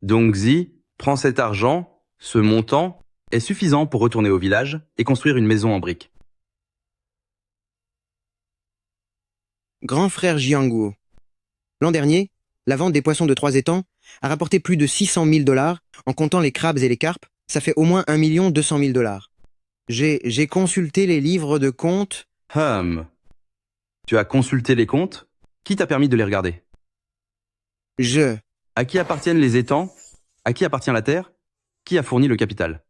Donc Xi, prends cet argent, ce montant est suffisant pour retourner au village et construire une maison en briques. Grand frère Jianguo. L'an dernier, la vente des poissons de 3 étangs a rapporté plus de 600 000 $, en comptant les crabes et les carpes, ça fait au moins 1 200 000 $. J'ai consulté les livres de comptes. Tu as consulté les comptes? Qui t'a permis de les regarder? À qui appartiennent les étangs? À qui appartient la terre? Qui a fourni le capital?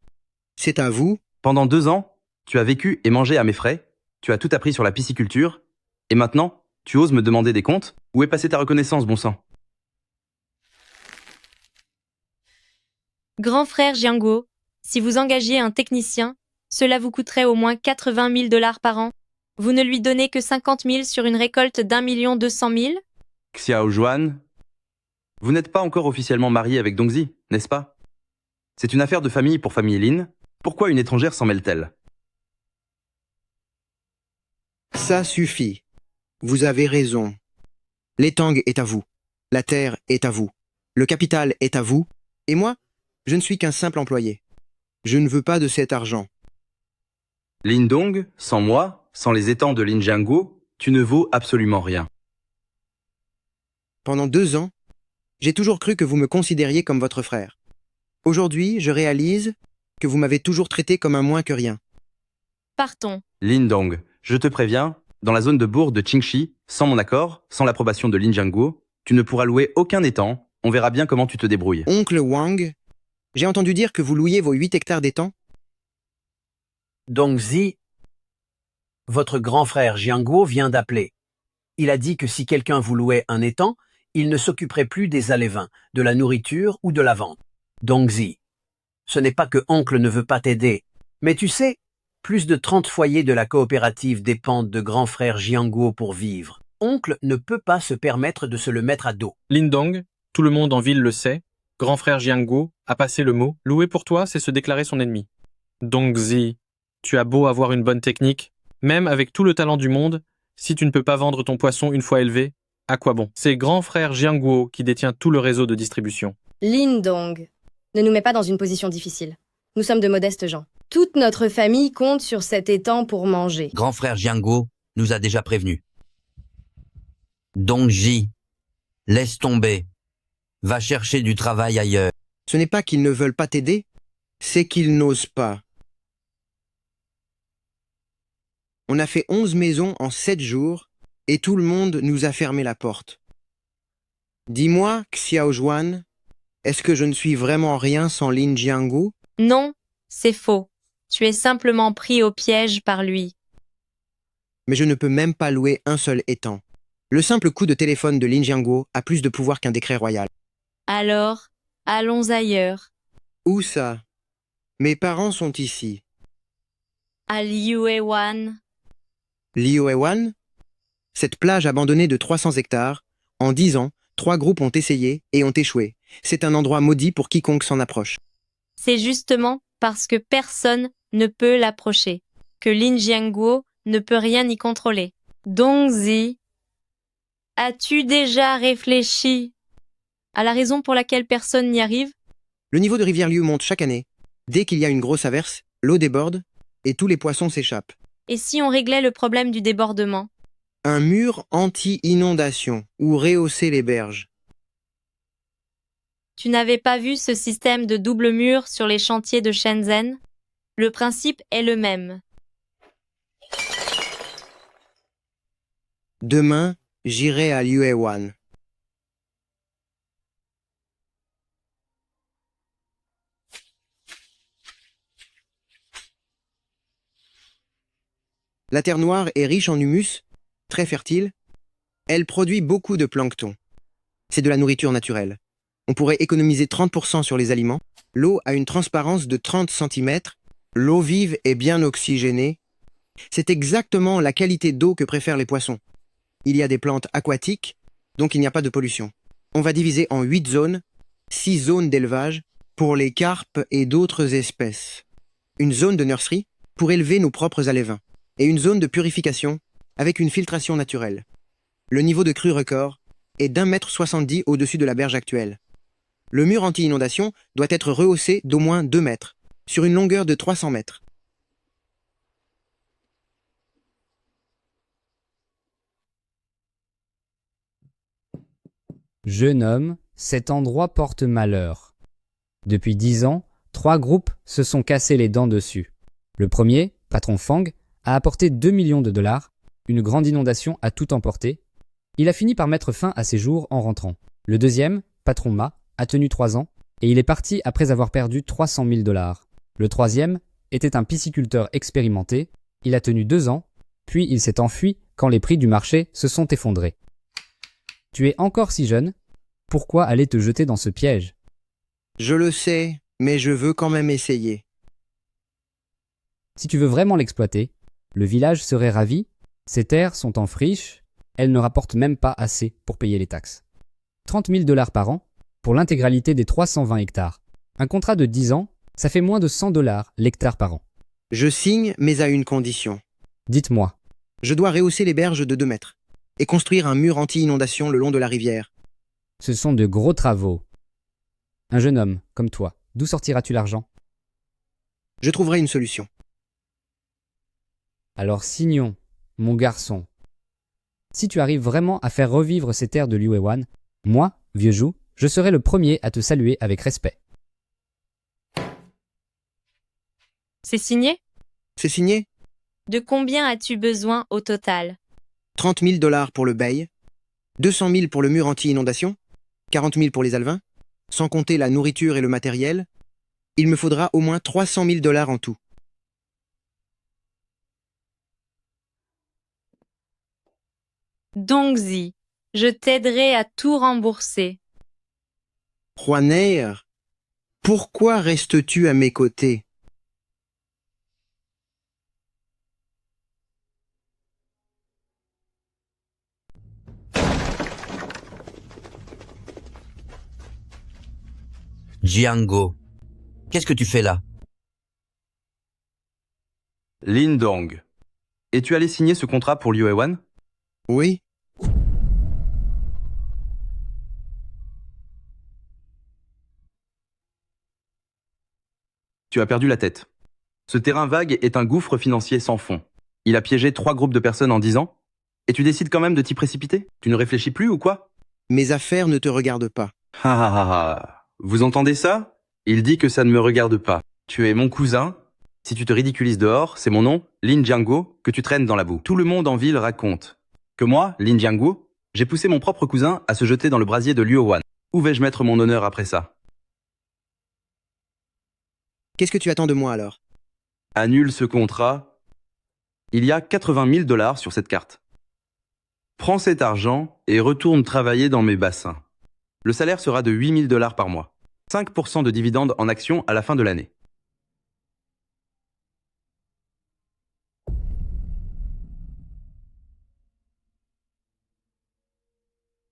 C'est à vous. Pendant 2 ans, tu as vécu et mangé à mes frais, tu as tout appris sur la pisciculture, et maintenant, tu oses me demander des comptes? Où est passée ta reconnaissance, bon sang? Grand frère Jianguo, si vous engagiez un technicien, cela vous coûterait au moins 80 000 $ par an. Vous ne lui donnez que 50 000 sur une récolte d'1 200 000? Xiao Juan, vous n'êtes pas encore officiellement marié avec Dongzi, n'est-ce pas? C'est une affaire de famille pour famille Lin. Pourquoi une étrangère s'en mêle-t-elle? Ça suffit. Vous avez raison. L'étang est à vous. La terre est à vous. Le capital est à vous. Et moi, je ne suis qu'un simple employé. Je ne veux pas de cet argent. Lindong, sans moi, sans les étangs de Linjiangguo, tu ne vaux absolument rien. Pendant 2 ans, j'ai toujours cru que vous me considériez comme votre frère. Aujourd'hui, je réalise que vous m'avez toujours traité comme un moins que rien. Partons. Lindong, je te préviens, dans la zone de bourg de Qingxi, sans mon accord, sans l'approbation de Linjiangguo, tu ne pourras louer aucun étang. On verra bien comment tu te débrouilles. Oncle Wang, j'ai entendu dire que vous louiez vos 8 hectares d'étang. Dongzi, votre grand frère Jianguo vient d'appeler. Il a dit que si quelqu'un vous louait un étang, il ne s'occuperait plus des alevins, de la nourriture ou de la vente. Dongzi, ce n'est pas que oncle ne veut pas t'aider, mais tu sais, plus de 30 foyers de la coopérative dépendent de grand frère Jianguo pour vivre. Oncle ne peut pas se permettre de se le mettre à dos. Lindong, tout le monde en ville le sait, grand frère Jianguo a passé le mot, louer pour toi, c'est se déclarer son ennemi. Dongzi, tu as beau avoir une bonne technique, même avec tout le talent du monde, si tu ne peux pas vendre ton poisson une fois élevé, à quoi bon? C'est grand frère Jianguo qui détient tout le réseau de distribution. Lindong, ne nous mets pas dans une position difficile. Nous sommes de modestes gens. Toute notre famille compte sur cet étang pour manger. Grand frère Jianguo nous a déjà prévenus. Dongji, laisse tomber. Va chercher du travail ailleurs. Ce n'est pas qu'ils ne veulent pas t'aider, c'est qu'ils n'osent pas. On a fait 11 maisons en 7 jours et tout le monde nous a fermé la porte. Dis-moi, Xiao Juan, est-ce que je ne suis vraiment rien sans Lin Jianguo? Non, c'est faux. Tu es simplement pris au piège par lui. Mais je ne peux même pas louer un seul étang. Le simple coup de téléphone de Lin Jianguo a plus de pouvoir qu'un décret royal. Alors, allons ailleurs. Où ça? Mes parents sont ici. À Liuewan. Liuewan? Cette plage abandonnée de 300 hectares, en 10 ans, 3 groupes ont essayé et ont échoué. C'est un endroit maudit pour quiconque s'en approche. C'est justement parce que personne ne peut l'approcher que Lin Jianguo ne peut rien y contrôler. Dongzi, as-tu déjà réfléchi à la raison pour laquelle personne n'y arrive? Le niveau de rivière Liu monte chaque année. Dès qu'il y a une grosse averse, l'eau déborde et tous les poissons s'échappent. Et si on réglait le problème du débordement? Un mur anti-inondation ou rehausser les berges. Tu n'avais pas vu ce système de double mur sur les chantiers de Shenzhen? Le principe est le même. Demain, j'irai à Liuewan. La terre noire est riche en humus, très fertile. Elle produit beaucoup de plancton. C'est de la nourriture naturelle. On pourrait économiser 30% sur les aliments. L'eau a une transparence de 30 cm. L'eau vive est bien oxygénée. C'est exactement la qualité d'eau que préfèrent les poissons. Il y a des plantes aquatiques, donc il n'y a pas de pollution. On va diviser en 8 zones, 6 zones d'élevage pour les carpes et d'autres espèces. Une zone de nurserie pour élever nos propres alevins. Et une zone de purification avec une filtration naturelle. Le niveau de crue record est d'1,70 m au-dessus de la berge actuelle. Le mur anti-inondation doit être rehaussé d'au moins 2 mètres, sur une longueur de 300 mètres. Jeune homme, cet endroit porte malheur. Depuis 10 ans, 3 groupes se sont cassés les dents dessus. Le premier, patron Fang, a apporté 2 millions de dollars. Une grande inondation a tout emporté. Il a fini par mettre fin à ses jours en rentrant. Le deuxième, patron Ma, a tenu 3 ans et il est parti après avoir perdu 300 000 dollars. Le troisième était un pisciculteur expérimenté. Il a tenu 2 ans, puis il s'est enfui quand les prix du marché se sont effondrés. Tu es encore si jeune. Pourquoi aller te jeter dans ce piège? Je le sais, mais je veux quand même essayer. Si tu veux vraiment l'exploiter, le village serait ravi. Ses terres sont en friche. Elles ne rapportent même pas assez pour payer les taxes. 30 000 dollars par an pour l'intégralité des 320 hectares. Un contrat de 10 ans, ça fait moins de 100 dollars l'hectare par an. Je signe, mais à une condition. Dites-moi, Je dois rehausser les berges de 2 mètres et construire un mur anti-inondation le long de la rivière. ce sont de gros travaux. Un jeune homme comme toi, d'où sortiras-tu l'argent? Je trouverai une solution. Alors signons, mon garçon. Si tu arrives vraiment à faire revivre ces terres de Liu Wan, moi, vieux Zhu, je serai le premier à te saluer avec respect. C'est signé? C'est signé? De combien as-tu besoin au total? 30 000 dollars pour le bail, 200 000 pour le mur anti-inondation, 40 000 pour les alevins, sans compter la nourriture et le matériel. Il me faudra au moins 300 000 dollars en tout. Dongzi, je t'aiderai à tout rembourser. Juaner, pourquoi restes-tu à mes côtés? Jiango, qu'est-ce que tu fais là? Lin Dong. Et tu allais signer ce contrat pour Liu Wan? Oui, Tu as perdu la tête. Ce terrain vague est un gouffre financier sans fond. Il a piégé 3 groupes de personnes en 10 ans. Et tu décides quand même de t'y précipiter? Tu ne réfléchis plus ou quoi? mes affaires ne te regardent pas. Ah ah ah ah. Vous entendez ça? Il dit que ça ne me regarde pas. Tu es mon cousin. Si tu te ridiculises dehors, c'est mon nom, Lin Jianguo, que tu traînes dans la boue. Tout le monde en ville raconte que moi, Lin Jianguo, j'ai poussé mon propre cousin à se jeter dans le brasier de Liu Wan. Où vais-je mettre mon honneur après ça? Qu'est-ce que tu attends de moi alors? Annule ce contrat. Il y a 80 000 dollars sur cette carte. Prends cet argent et retourne travailler dans mes bassins. Le salaire sera de 8 000 dollars par mois. 5% de dividendes en actions à la fin de l'année.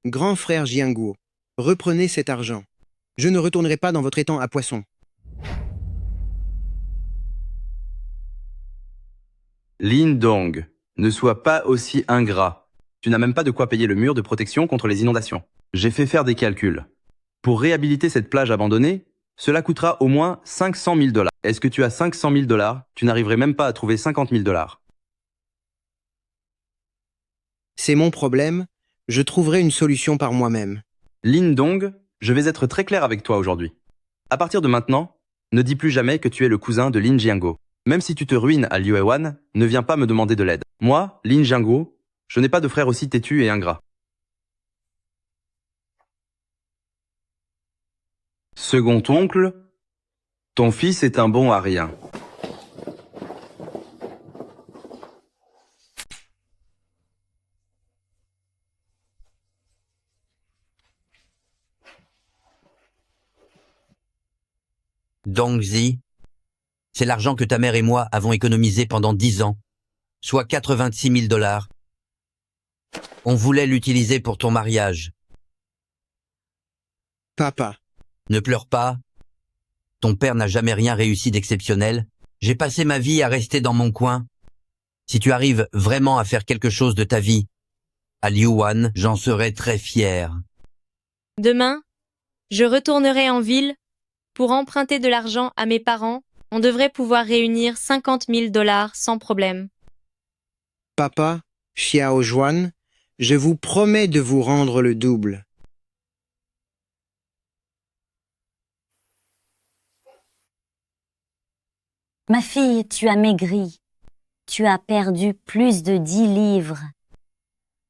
Grand frère Jianguo, reprenez cet argent. Je ne retournerai pas dans votre étang à poissons. Lin Dong, ne sois pas aussi ingrat. Tu n'as même pas de quoi payer le mur de protection contre les inondations. J'ai fait faire des calculs. Pour réhabiliter cette plage abandonnée, cela coûtera au moins 500 000 dollars. Est-ce que tu as 500 000 dollars? Tu n'arriverais même pas à trouver 50 000 dollars. C'est mon problème, je trouverai une solution par moi-même. Lin Dong, je vais être très clair avec toi aujourd'hui. À partir de maintenant, ne dis plus jamais que tu es le cousin de Lin Jianguo. Même si tu te ruines à Liu Wan, ne viens pas me demander de l'aide. Moi, Lin Jianguo, je n'ai pas de frère aussi têtu et ingrat. Second oncle, ton fils est un bon à rien. Dongzi, c'est l'argent que ta mère et moi avons économisé pendant 10 ans, soit 86 000 dollars. On voulait l'utiliser pour ton mariage. Papa, Ne pleure pas. Ton père n'a jamais rien réussi d'exceptionnel. J'ai passé ma vie à rester dans mon coin. Si tu arrives vraiment à faire quelque chose de ta vie, à Liu Wan, j'en serai très fier. Demain, Je retournerai en ville pour emprunter de l'argent à mes parents. On devrait pouvoir réunir 50 000 dollars sans problème. Papa, Xiao Juan, je vous promets de vous rendre le double. Ma fille, tu as maigri. Tu as perdu plus de 10 livres.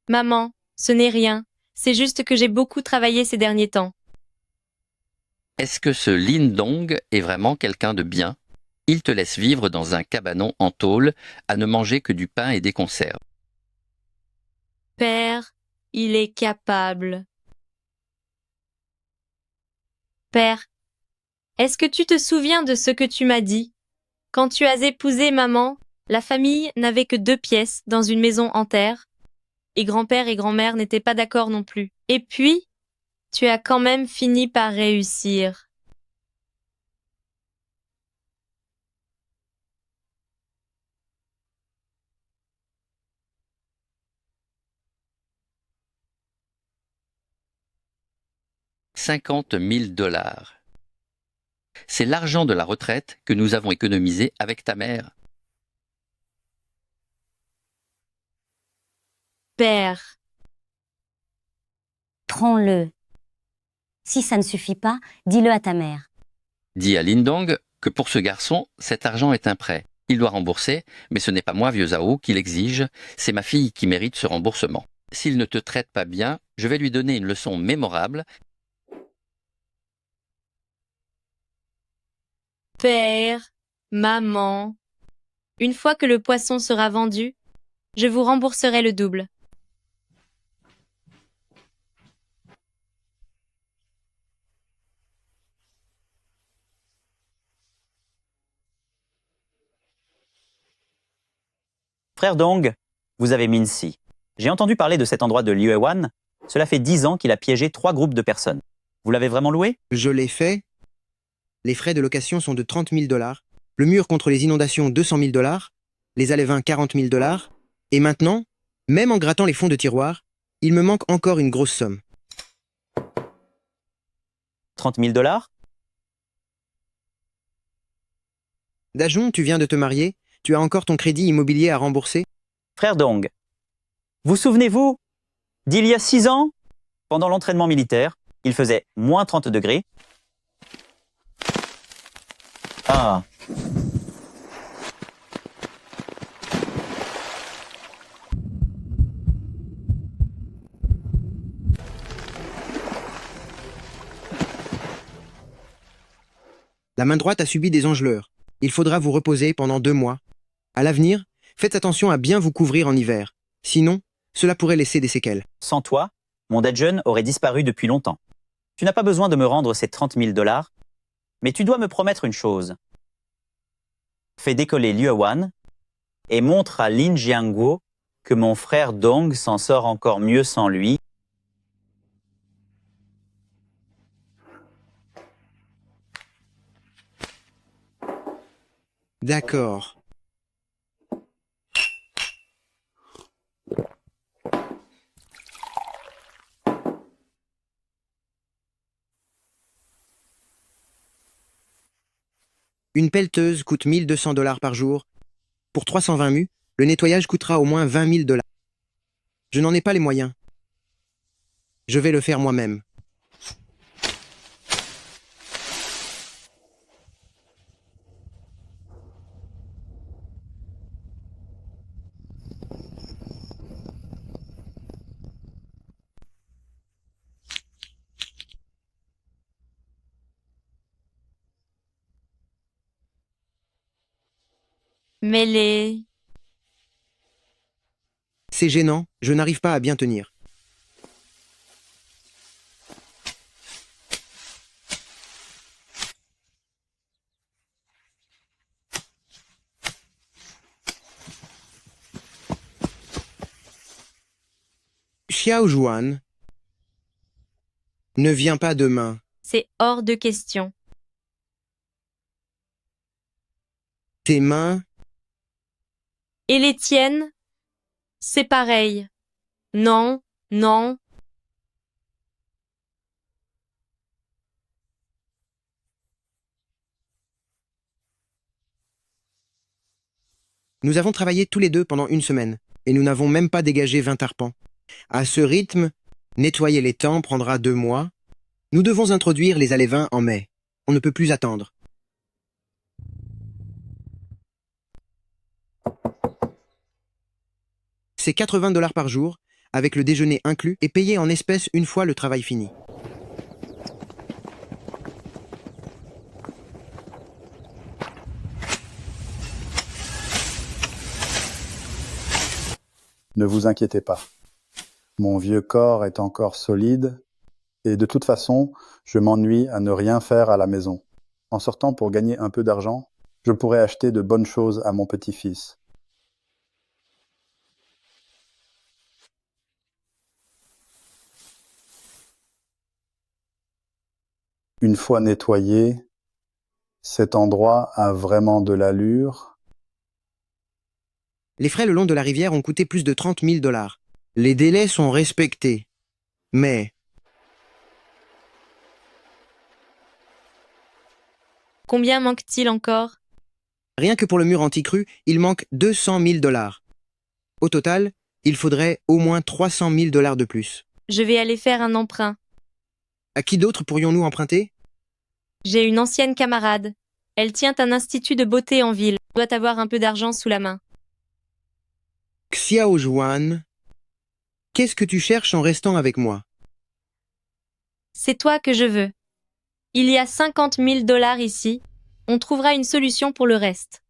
Maman, ce n'est rien. C'est juste que j'ai beaucoup travaillé ces derniers temps. Est-ce que ce Lin Dong est vraiment quelqu'un de bien? Il te laisse vivre dans un cabanon en tôle, à ne manger que du pain et des conserves. Père, il est capable. Père, est-ce que tu te souviens de ce que tu m'as dit? Quand tu as épousé maman, la famille n'avait que 2 pièces dans une maison en terre, et grand-père et grand-mère n'étaient pas d'accord non plus. Et puis, tu as quand même fini par réussir. $50 000. C'est l'argent de la retraite que nous avons économisé avec ta mère. Père, Prends-le. Si ça ne suffit pas, dis-le à ta mère. Dis à Lin Dong que pour ce garçon, cet argent est un prêt. Il doit rembourser, mais ce n'est pas moi, vieux Zhao, qui l'exige, c'est ma fille qui mérite ce remboursement. S'il ne te traite pas bien, je vais lui donner une leçon mémorable. père, maman, une fois que le poisson sera vendu, je vous rembourserai le double. Frère Dong, vous avez Mincy. J'ai entendu parler de cet endroit de Liuewan. Cela fait 10 ans qu'il a piégé 3 groupes de personnes. Vous l'avez vraiment loué? Je l'ai fait. Les frais de location sont de 30 000 dollars. Le mur contre les inondations, 200 000 dollars. Les alevins, 40 000 dollars. Et maintenant, même en grattant les fonds de tiroir, il me manque encore une grosse somme. 30 000 dollars? Dajon, tu viens de te marier. Tu as encore ton crédit immobilier à rembourser. Frère Dong, vous souvenez-vous d'il y a 6 ans, pendant l'entraînement militaire, il faisait moins 30 degrés. Ah. La main droite a subi des engelures. Il faudra vous reposer pendant 2 mois. À l'avenir, faites attention à bien vous couvrir en hiver. Sinon, cela pourrait laisser des séquelles. Sans toi, mon Daejeon aurait disparu depuis longtemps. Tu n'as pas besoin de me rendre ces 30 000 dollars, mais tu dois me promettre une chose. Fais décoller Liuewan et montre à Lin Jianguo que mon frère Dong s'en sort encore mieux sans lui. D'accord. Une pelleteuse coûte 1 200 dollars par jour. Pour 320 mus, le nettoyage coûtera au moins 20 000 dollars. Je n'en ai pas les moyens. Je vais le faire moi-même. Mais C'est gênant, je n'arrive pas à bien tenir. Xiao Juan ne vient pas demain. c'est hors de question. Tes mains, Et les tiennes? C'est pareil. Non, non. Nous avons travaillé tous les deux pendant une semaine, et nous n'avons même pas dégagé 20 arpents. À ce rythme, nettoyer l'étang prendra 2 mois. Nous devons introduire les alévins en mai. On ne peut plus attendre. C'est 80 $ par jour, avec le déjeuner inclus, et payé en espèces une fois le travail fini. Ne vous inquiétez pas. Mon vieux corps est encore solide, et de toute façon, je m'ennuie à ne rien faire à la maison. En sortant pour gagner un peu d'argent, je pourrais acheter de bonnes choses à mon petit-fils. Une fois nettoyé, cet endroit a vraiment de l'allure. Les frais le long de la rivière ont coûté plus de 30 000 $. Les délais sont respectés. Mais Combien manque-t-il encore? rien que pour le mur anti-crue, il manque 200 000 $. Au total, il faudrait au moins 300 000 $ de plus. Je vais aller faire un emprunt. À qui d'autre pourrions-nous emprunter? J'ai une ancienne camarade. Elle tient un institut de beauté en ville. Elle doit avoir un peu d'argent sous la main. Xiao Juan, qu'est-ce que tu cherches en restant avec moi? C'est toi que je veux. Il y a 50 000 $ ici. On trouvera une solution pour le reste.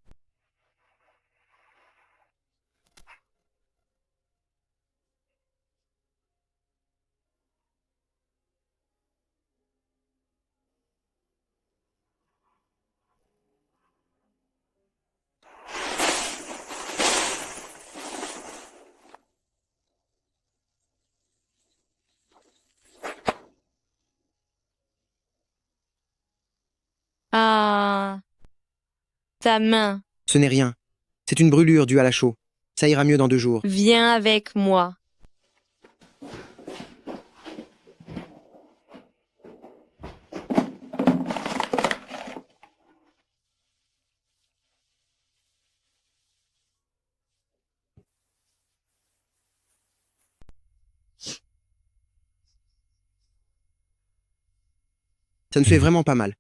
Ah, ta main. Ce n'est rien. C'est une brûlure due à la chaux. Ça ira mieux dans 2 jours. Viens avec moi. Ça ne fait vraiment pas mal.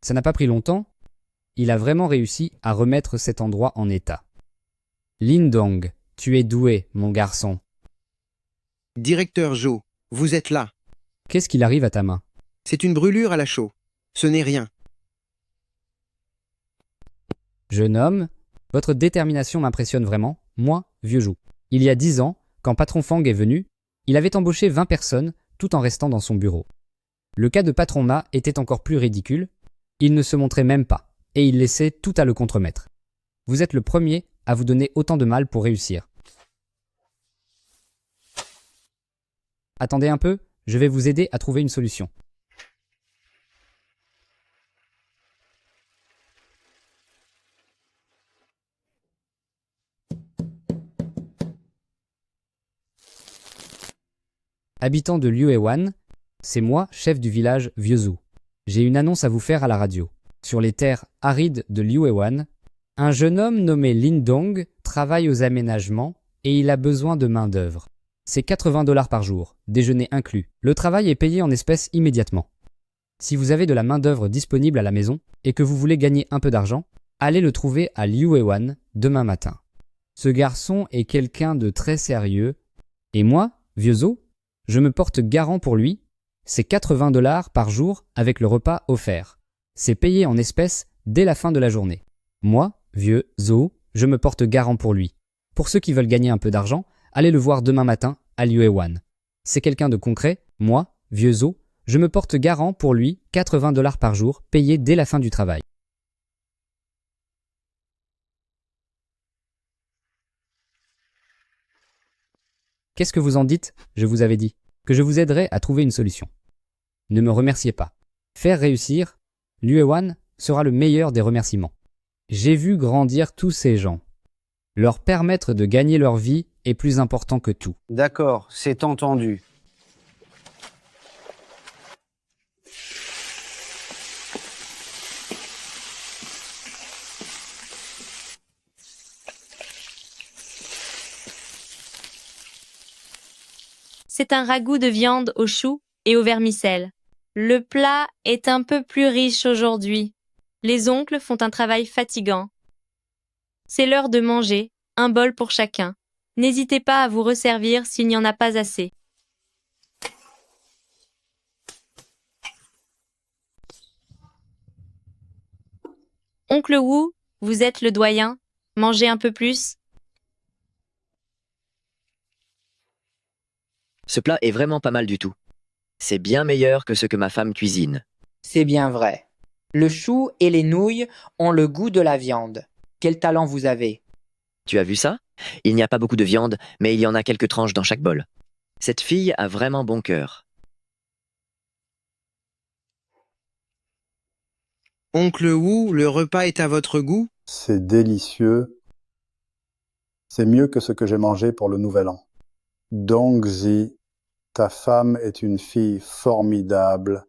Ça n'a pas pris longtemps, il a vraiment réussi à remettre cet endroit en état. Lindong, tu es doué, mon garçon. Directeur Zhou, vous êtes là. Qu'est-ce qu'il arrive à ta main? C'est une brûlure à la chaux. Ce n'est rien. Jeune homme, votre détermination m'impressionne vraiment, moi, vieux Zhou. Il y a 10 ans, quand Patron Fang est venu, il avait embauché 20 personnes tout en restant dans son bureau. Le cas de Patron Ma était encore plus ridicule. Il ne se montrait même pas, et il laissait tout à le contremaître. Vous êtes le premier à vous donner autant de mal pour réussir. Attendez un peu, je vais vous aider à trouver une solution. Habitant de Liuewan, c'est moi, chef du village Vieux-Zhou. J'ai une annonce à vous faire à la radio. Sur les terres arides de Liuewan, un jeune homme nommé Lindong travaille aux aménagements et il a besoin de main-d'œuvre. C'est 80 $ par jour, déjeuner inclus. Le travail est payé en espèces immédiatement. Si vous avez de la main-d'œuvre disponible à la maison et que vous voulez gagner un peu d'argent, allez le trouver à Liuewan demain matin. Ce garçon est quelqu'un de très sérieux et moi, Vieux-Zhou, je me porte garant pour lui. C'est 80 $ par jour avec le repas offert. C'est payé en espèces dès la fin de la journée. Moi, Vieux-Zhou, je me porte garant pour lui. Pour ceux qui veulent gagner un peu d'argent, allez le voir demain matin à Liuewan. C'est quelqu'un de concret, moi, Vieux Zo, je me porte garant pour lui 80 $ par jour, payés dès la fin du travail. Qu'est-ce que vous en dites? Je vous avais dit que je vous aiderais à trouver une solution. Ne me remerciez pas. Faire réussir, Luewan sera le meilleur des remerciements. J'ai vu grandir tous ces gens. Leur permettre de gagner leur vie est plus important que tout. D'accord, c'est entendu. C'est un ragoût de viande au chou et au vermicelle. Le plat est un peu plus riche aujourd'hui. Les oncles font un travail fatigant. C'est l'heure de manger, un bol pour chacun. N'hésitez pas à vous resservir s'il n'y en a pas assez. Oncle Wu, vous êtes le doyen. Mangez un peu plus. Ce plat est vraiment pas mal du tout. C'est bien meilleur que ce que ma femme cuisine. C'est bien vrai. Le chou et les nouilles ont le goût de la viande. Quel talent vous avez? Tu as vu ça? Il n'y a pas beaucoup de viande, mais il y en a quelques tranches dans chaque bol. Cette fille a vraiment bon cœur. Oncle Wu, le repas est à votre goût? C'est délicieux. C'est mieux que ce que j'ai mangé pour le Nouvel An. Dongzi, ta femme est une fille formidable.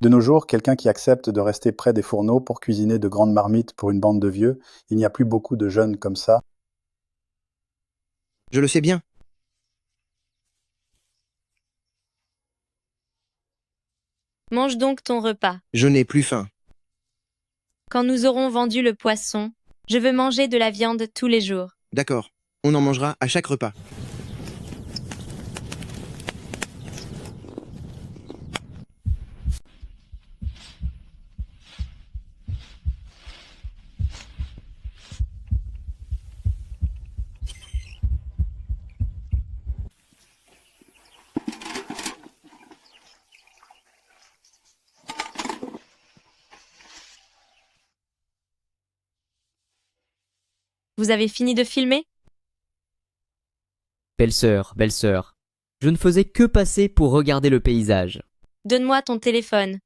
De nos jours, quelqu'un qui accepte de rester près des fourneaux pour cuisiner de grandes marmites pour une bande de vieux, il n'y a plus beaucoup de jeunes comme ça. Je le sais bien. Mange donc ton repas. Je n'ai plus faim. Quand nous aurons vendu le poisson, je veux manger de la viande tous les jours. D'accord. On en mangera à chaque repas. Vous avez fini de filmer? Belle-sœur, je ne faisais que passer pour regarder le paysage. Donne-moi ton téléphone.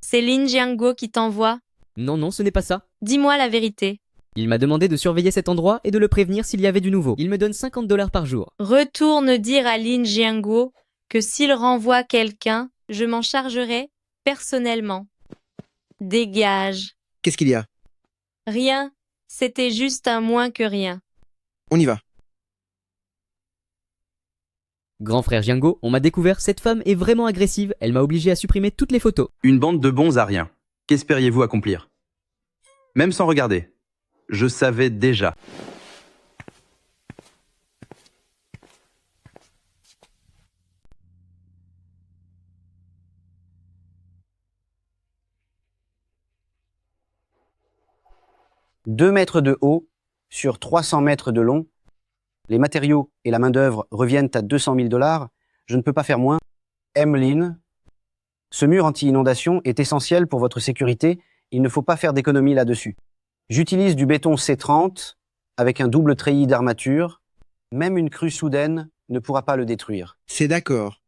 C'est Lin Jianguo qui t'envoie. Non, ce n'est pas ça. Dis-moi la vérité. Il m'a demandé de surveiller cet endroit et de le prévenir s'il y avait du nouveau. Il me donne 50 $ par jour. Retourne dire à Lin Jianguo que s'il renvoie quelqu'un, je m'en chargerai personnellement. Dégage. Qu'est-ce qu'il y a? Rien. C'était juste un moins que rien. On y va. Grand frère Jiango, on m'a découvert, cette femme est vraiment agressive. Elle m'a obligé à supprimer toutes les photos. Une bande de bons à rien. Qu'espériez-vous accomplir? Même sans regarder. Je savais déjà. « 2 mètres de haut sur 300 mètres de long. Les matériaux et la main-d'œuvre reviennent à 200 000 $. Je ne peux pas faire moins. Emmeline, ce mur anti-inondation est essentiel pour votre sécurité. Il ne faut pas faire d'économie là-dessus. J'utilise du béton C30 avec un double treillis d'armature. Même une crue soudaine ne pourra pas le détruire. C'est d'accord.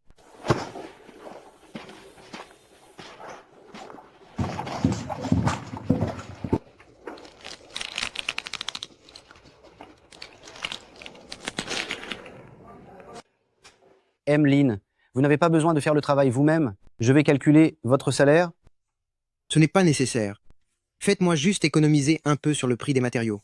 Emmeline, vous n'avez pas besoin de faire le travail vous-même. Je vais calculer votre salaire. Ce n'est pas nécessaire. Faites-moi juste économiser un peu sur le prix des matériaux.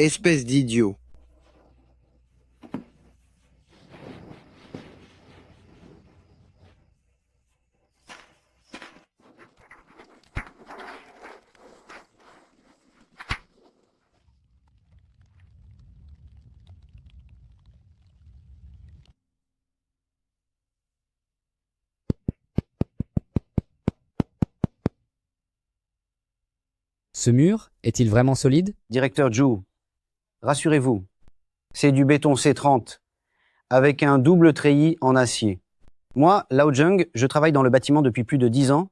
Espèce d'idiot. Ce mur est-il vraiment solide? Directeur Zhu, rassurez-vous, c'est du béton C30 avec un double treillis en acier. Moi, Lao Zheng, je travaille dans le bâtiment depuis plus de 10 ans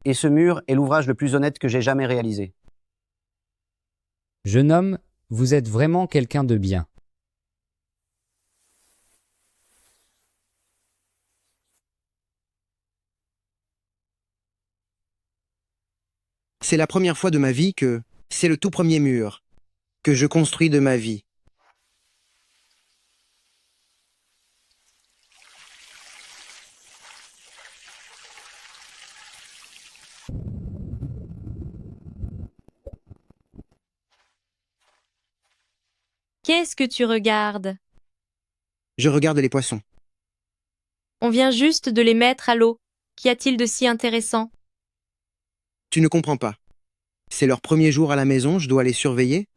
et ce mur est l'ouvrage le plus honnête que j'ai jamais réalisé. Jeune homme, vous êtes vraiment quelqu'un de bien. C'est la première fois de ma vie que c'est le tout premier mur que je construis de ma vie. Qu'est-ce que tu regardes? Je regarde les poissons. On vient juste de les mettre à l'eau. Qu'y a-t-il de si intéressant? Tu ne comprends pas. C'est leur premier jour à la maison, je dois les surveiller.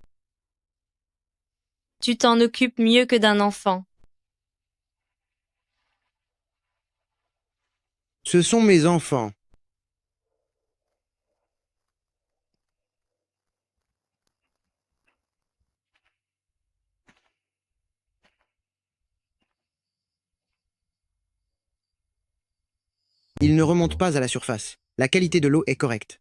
Tu t'en occupes mieux que d'un enfant. Ce sont mes enfants. Ils ne remontent pas à la surface. La qualité de l'eau est correcte.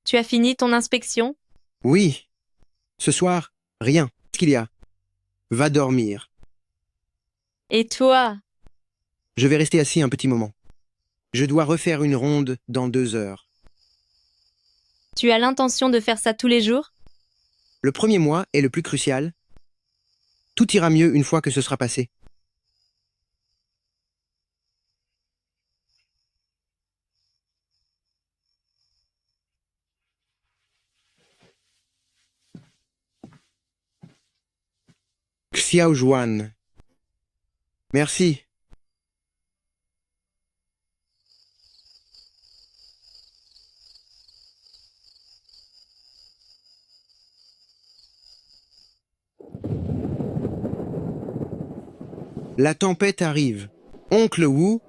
Tu as fini ton inspection? Oui. Ce soir, rien. Qu'est-ce qu'il y a? Va dormir. Et toi? Je vais rester assis un petit moment. Je dois refaire une ronde dans 2 heures. Tu as l'intention de faire ça tous les jours? Le premier mois est le plus crucial. Tout ira mieux une fois que ce sera passé. Xiao Juan. Merci. La tempête arrive. Oncle Wu,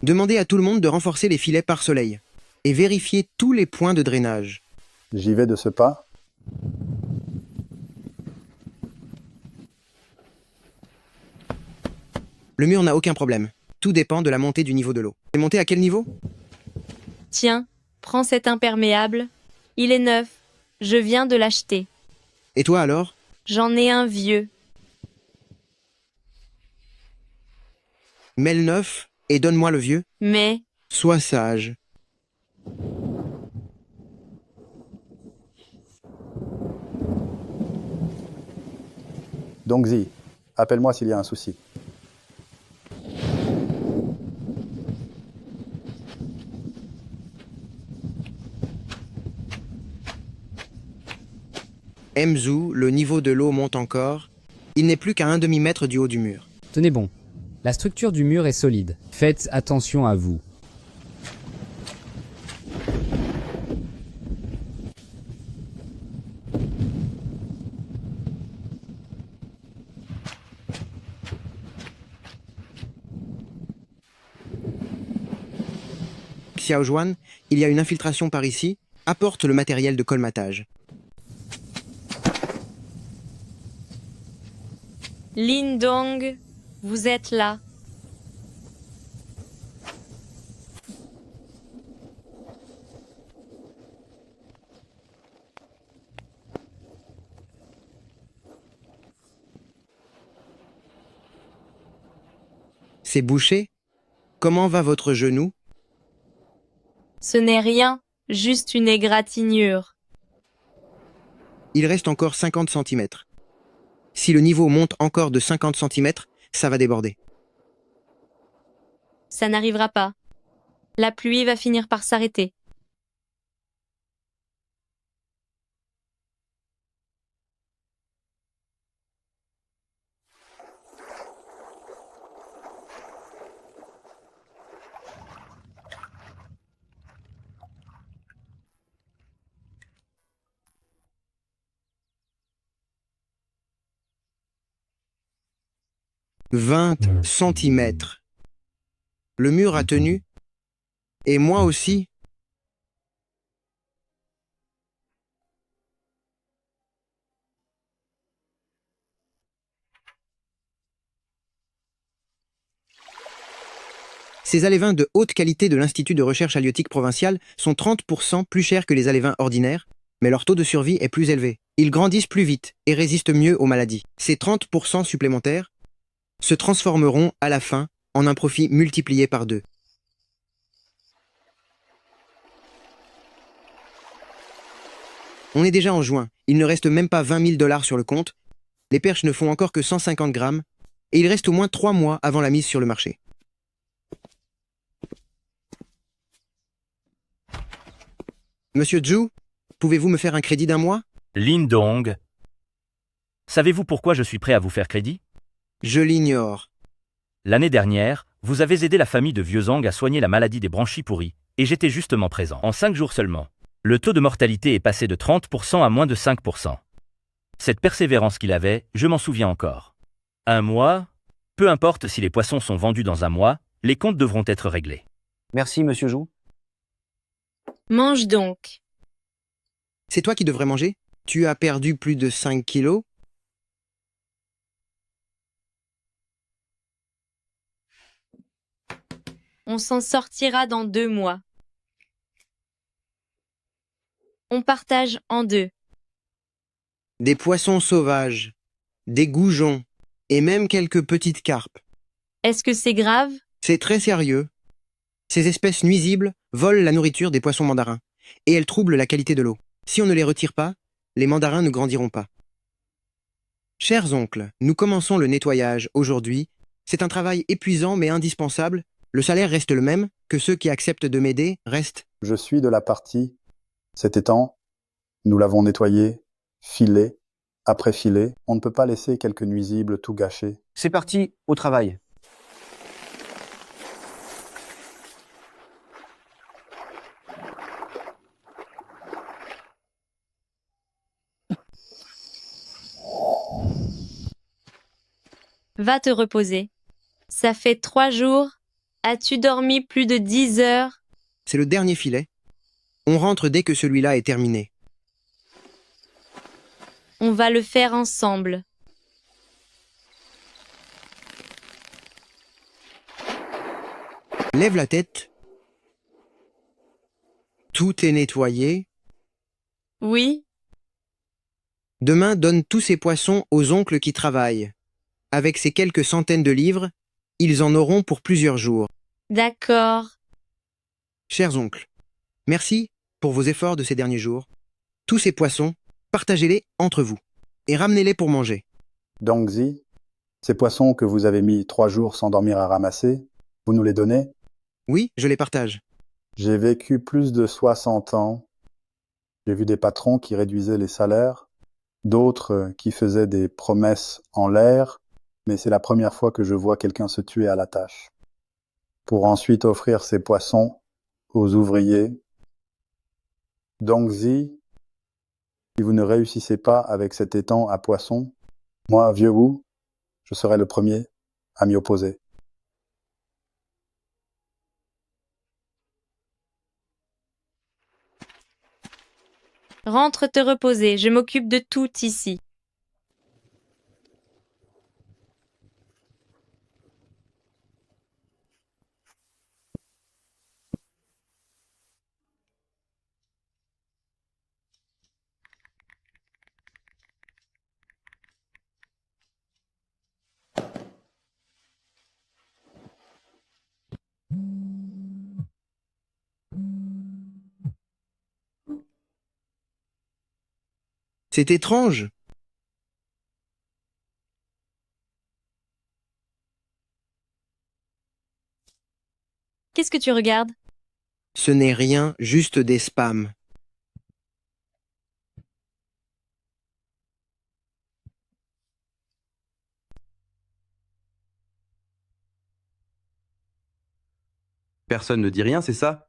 demandez à tout le monde de renforcer les filets par soleil et vérifier tous les points de drainage. J'y vais de ce pas. Le mur n'a aucun problème. Tout dépend de la montée du niveau de l'eau. C'est monté à quel niveau? Tiens, prends cet imperméable. Il est neuf. Je viens de l'acheter. Et toi alors? J'en ai un vieux. Mets le neuf et donne-moi le vieux. Mais, Sois sage. Donc Zi, appelle-moi s'il y a un souci. Mzou, le niveau de l'eau monte encore. Il n'est plus qu'à un demi-mètre du haut du mur. Tenez bon. La structure du mur est solide. Faites attention à vous. Xiao Juan, il y a une infiltration par ici. Apporte le matériel de colmatage. Lin Dong, vous êtes là. C'est bouché? Comment va votre genou? Ce n'est rien, juste une égratignure. Il reste encore 50 cm. Si le niveau monte encore de 50 cm, ça va déborder. Ça n'arrivera pas. La pluie va finir par s'arrêter. « 20 cm. Le mur a tenu. Et moi aussi. Ces alevins de haute qualité de l'Institut de recherche halieutique provincial sont 30% plus chers que les alevins ordinaires, mais leur taux de survie est plus élevé. Ils grandissent plus vite et résistent mieux aux maladies. Ces 30% supplémentaires se transformeront à la fin en un profit multiplié par 2. On est déjà en juin, il ne reste même pas 20 000 $ sur le compte, les perches ne font encore que 150 grammes, et il reste au moins 3 mois avant la mise sur le marché. Monsieur Zhu, pouvez-vous me faire un crédit d'1 mois? Lin Dong. Savez-vous pourquoi je suis prêt à vous faire crédit? Je l'ignore. L'année dernière, vous avez aidé la famille de Vieux Zhang à soigner la maladie des branchies pourries, et j'étais justement présent. En 5 jours seulement, le taux de mortalité est passé de 30% à moins de 5%. Cette persévérance qu'il avait, je m'en souviens encore. 1 mois, peu importe si les poissons sont vendus dans 1 mois, les comptes devront être réglés. Merci, monsieur Zhu. Mange donc. C'est toi qui devrais manger? Tu as perdu plus de 5 kilos? On s'en sortira dans 2 mois. On partage en 2. Des poissons sauvages, des goujons, et même quelques petites carpes. Est-ce que c'est grave? C'est très sérieux. Ces espèces nuisibles volent la nourriture des poissons mandarins, et elles troublent la qualité de l'eau. Si on ne les retire pas, les mandarins ne grandiront pas. Chers oncles, nous commençons le nettoyage aujourd'hui. C'est un travail épuisant mais indispensable. Le salaire reste le même, que ceux qui acceptent de m'aider restent. Je suis de la partie. Cet étang, nous l'avons nettoyé, filé, après filé. On ne peut pas laisser quelques nuisibles tout gâcher. C'est parti, au travail. Va te reposer. Ça fait 3 jours. As-tu dormi plus de 10 heures? C'est le dernier filet. On rentre dès que celui-là est terminé. On va le faire ensemble. Lève la tête. Tout est nettoyé. Oui, Demain, donne tous ces poissons aux oncles qui travaillent. Avec ces quelques centaines de livres, ils en auront pour plusieurs jours. d'accord. Chers oncles, merci pour vos efforts de ces derniers jours. Tous ces poissons, partagez-les entre vous et ramenez-les pour manger. Dongzi, ces poissons que vous avez mis 3 jours sans dormir à ramasser, vous nous les donnez? Oui, je les partage. J'ai vécu plus de 60 ans. J'ai vu des patrons qui réduisaient les salaires, d'autres qui faisaient des promesses en l'air, mais c'est la première fois que je vois quelqu'un se tuer à la tâche. Pour ensuite offrir ces poissons aux ouvriers. Dongzi, si vous ne réussissez pas avec cet étang à poissons, moi, vieux Wu, je serai le premier à m'y opposer. Rentre te reposer, je m'occupe de tout ici. C'est étrange. Qu'est-ce que tu regardes? Ce n'est rien, juste des spams. Personne ne dit rien, c'est ça?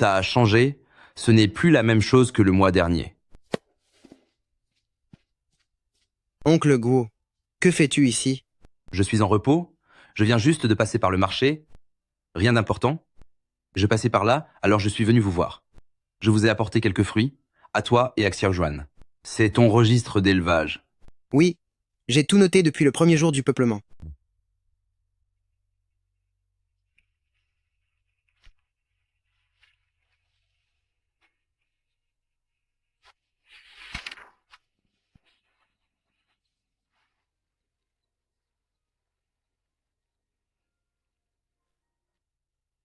Ça a changé, ce n'est plus la même chose que le mois dernier. Oncle Guo, que fais-tu ici? Je suis en repos, je viens juste de passer par le marché. Rien d'important. Je passais par là, alors je suis venu vous voir. Je vous ai apporté quelques fruits, à toi et à Xiaojuan. C'est ton registre d'élevage. Oui, j'ai tout noté depuis le premier jour du peuplement.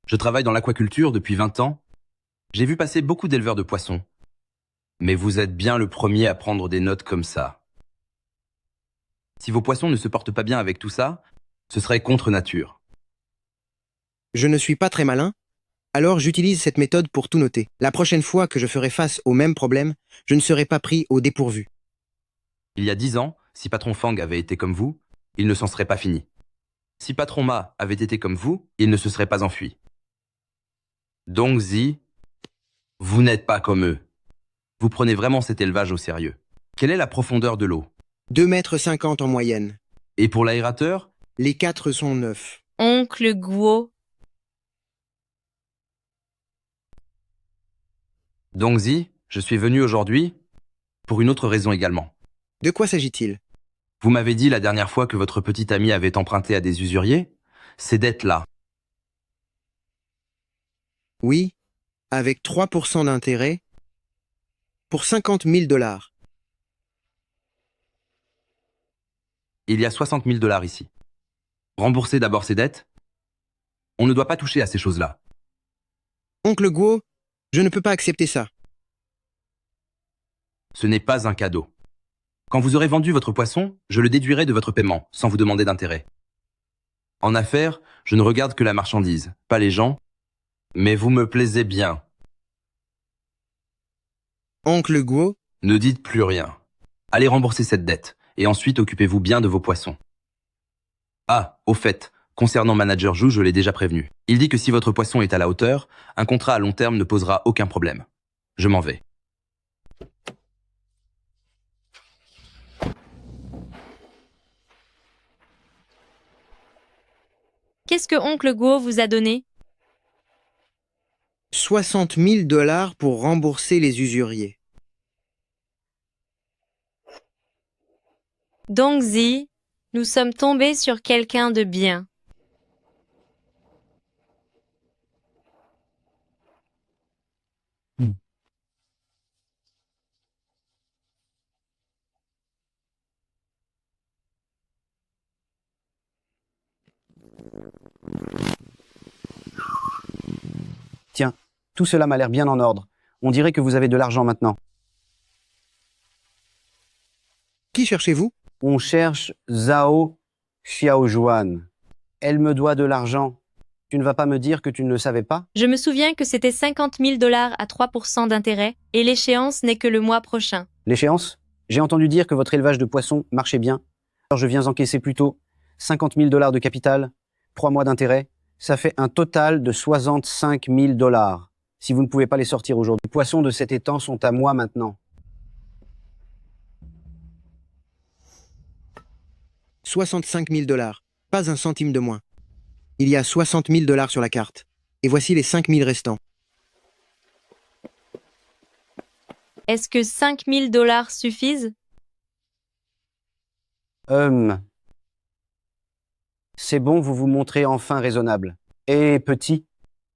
Je travaille dans l'aquaculture depuis 20 ans. J'ai vu passer beaucoup d'éleveurs de poissons. Mais vous êtes bien le premier à prendre des notes comme ça. Si vos poissons ne se portent pas bien avec tout ça, ce serait contre nature. Je ne suis pas très malin, alors j'utilise cette méthode pour tout noter. La prochaine fois que je ferai face au même problème, je ne serai pas pris au dépourvu. Il y a 10 ans, si Patron Fang avait été comme vous, il ne s'en serait pas fini. Si Patron Ma avait été comme vous, il ne se serait pas enfui. Donc Zi, vous n'êtes pas comme eux. Vous prenez vraiment cet élevage au sérieux. Quelle est la profondeur de l'eau? 2,50 m en moyenne. Et pour l'aérateur? Les 4 sont neufs. Oncle Guo, Donc Zi, je suis venu aujourd'hui pour une autre raison également. De quoi s'agit-il? Vous m'avez dit la dernière fois que votre petit ami avait emprunté à des usuriers ces dettes-là. Oui, avec 3% d'intérêt pour 50 000 $. Il y a 60 000 $ ici. Remboursez d'abord ces dettes. On ne doit pas toucher à ces choses-là. Oncle Guo, je ne peux pas accepter ça. Ce n'est pas un cadeau. Quand vous aurez vendu votre poisson, je le déduirai de votre paiement, sans vous demander d'intérêt. En affaires, je ne regarde que la marchandise, pas les gens, mais vous me plaisez bien. Oncle Guo, Ne dites plus rien. Allez rembourser cette dette, et ensuite occupez-vous bien de vos poissons. Ah, au fait, concernant Manager Zhu, je l'ai déjà prévenu. Il dit que si votre poisson est à la hauteur, un contrat à long terme ne posera aucun problème. Je m'en vais. qu'est-ce que Oncle Guo vous a donné? 60 000 $ pour rembourser les usuriers. Donc Zi, nous sommes tombés sur quelqu'un de bien. Tiens, tout cela m'a l'air bien en ordre. On dirait que vous avez de l'argent maintenant. Qui cherchez-vous? On cherche Zhao Xiaojuan. Elle me doit de l'argent. Tu ne vas pas me dire que tu ne le savais pas? Je me souviens que c'était 50 000 $ à 3% d'intérêt, et l'échéance n'est que le mois prochain. L'échéance? J'ai entendu dire que votre élevage de poissons marchait bien. Alors je viens encaisser plutôt 50 000 $ de capital, 3 mois d'intérêt. Ça fait un total de 65 000 $. Si vous ne pouvez pas les sortir aujourd'hui, les poissons de cet étang sont à moi maintenant. 65 000 $. Pas un centime de moins. Il y a 60 000 $ sur la carte. Et voici les 5 000 restants. Est-ce que 5 000 $ suffisent? C'est bon, vous vous montrez enfin raisonnable. Et petit,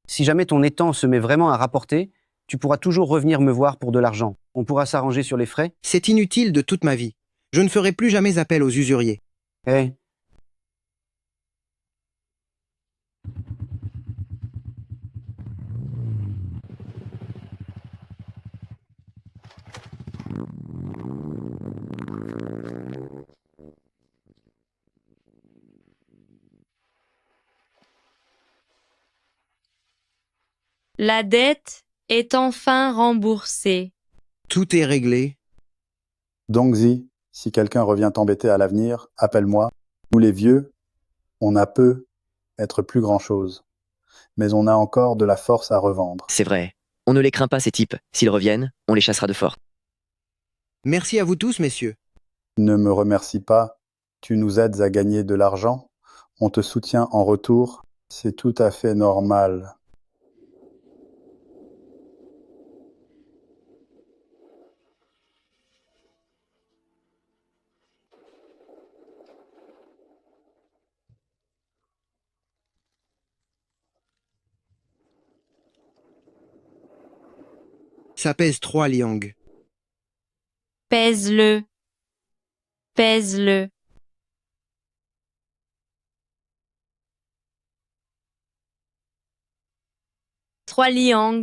si jamais ton étang se met vraiment à rapporter, tu pourras toujours revenir me voir pour de l'argent. On pourra s'arranger sur les frais. C'est inutile de toute ma vie. Je ne ferai plus jamais appel aux usuriers. Eh, La dette est enfin remboursée. Tout est réglé. Donc Zi, si quelqu'un revient t'embêter à l'avenir, appelle-moi. Nous les vieux, on a peu être plus grand-chose. Mais on a encore de la force à revendre. C'est vrai. On ne les craint pas, ces types. S'ils reviennent, on les chassera de force. Merci à vous tous, messieurs. Ne me remercie pas. Tu nous aides à gagner de l'argent. On te soutient en retour. C'est tout à fait normal. Ça pèse 3 liang. Pèse-le. Pèse-le. Trois liang.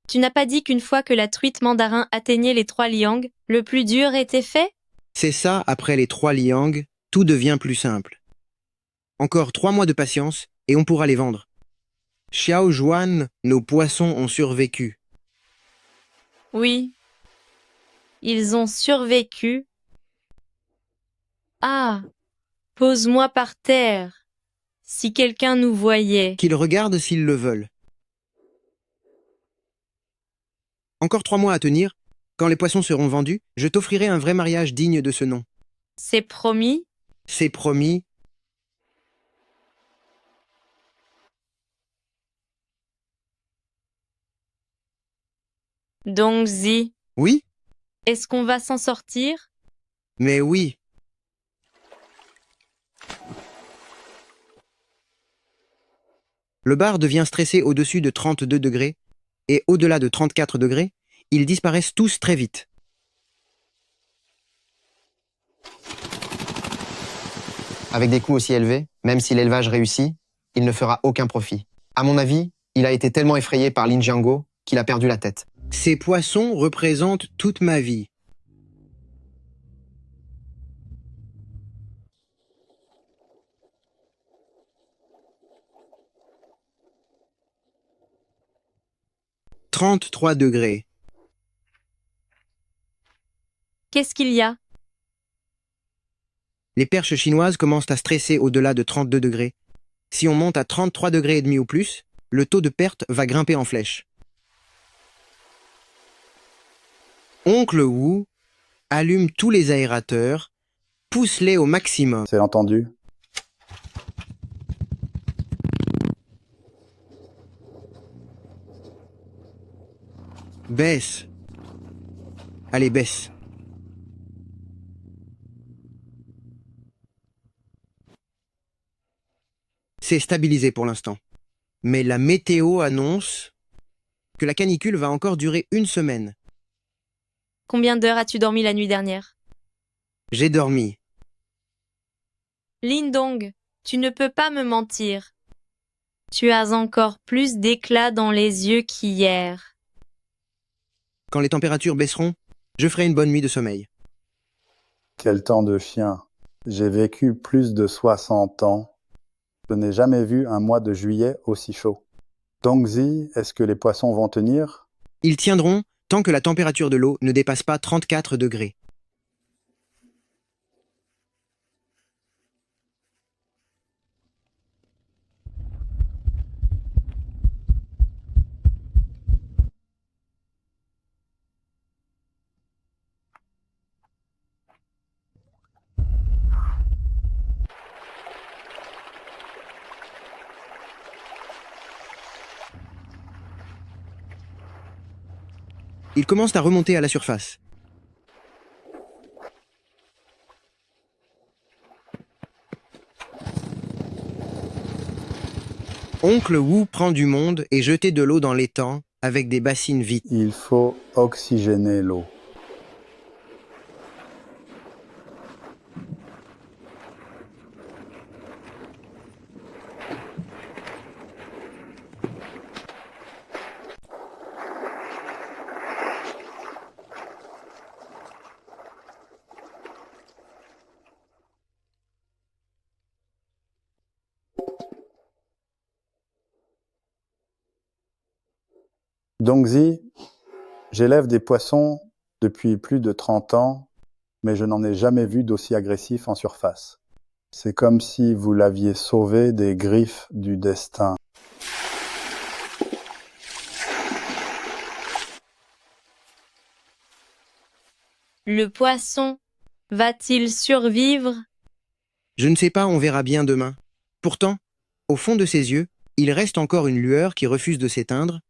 Tu n'as pas dit qu'une fois que la truite mandarin atteignait les 3 liang, le plus dur était fait? C'est ça, après les 3 liang, tout devient plus simple. Encore 3 mois de patience, et on pourra les vendre. Xiao Juan, nos poissons ont survécu. Oui. Ils ont survécu. Ah, pose-moi par terre. Si quelqu'un nous voyait. Qu'ils regardent s'ils le veulent. Encore 3 mois à tenir. Quand les poissons seront vendus, je t'offrirai un vrai mariage digne de ce nom. C'est promis? C'est promis. Donc, Zi. Oui? Est-ce qu'on va s'en sortir? Mais oui. Le bar devient stressé au-dessus de 32 degrés, et au-delà de 34 degrés, ils disparaissent tous très vite. Avec des coûts aussi élevés, même si l'élevage réussit, il ne fera aucun profit. À mon avis, il a été tellement effrayé par Lin Jianguo qu'il a perdu la tête. Ces poissons représentent toute ma vie. « 33 degrés. Qu'est-ce qu'il y a? Les perches chinoises commencent à stresser au-delà de 32 degrés. Si on monte à 33 degrés et demi ou plus, le taux de perte va grimper en flèche. Oncle Wu allume tous les aérateurs, pousse-les au maximum. C'est entendu. Baisse. Allez, baisse. C'est stabilisé pour l'instant. Mais la météo annonce que la canicule va encore durer 1 semaine. Combien d'heures as-tu dormi la nuit dernière? J'ai dormi. Lindong, tu ne peux pas me mentir. Tu as encore plus d'éclat dans les yeux qu'hier. Quand les températures baisseront, je ferai une bonne nuit de sommeil. Quel temps de chien. J'ai vécu plus de 60 ans. Je n'ai jamais vu un mois de juillet aussi chaud. Dongzi, est-ce que les poissons vont tenir? Ils tiendront tant que la température de l'eau ne dépasse pas 34 degrés. Ils commencent à remonter à la surface. Oncle Wu prend du monde et jeter de l'eau dans l'étang avec des bassines vides. Il faut oxygéner l'eau. Dongzi, j'élève des poissons depuis plus de 30 ans, mais je n'en ai jamais vu d'aussi agressif en surface. C'est comme si vous l'aviez sauvé des griffes du destin. Le poisson va-t-il survivre? Je ne sais pas, on verra bien demain. Pourtant, au fond de ses yeux, il reste encore une lueur qui refuse de s'éteindre,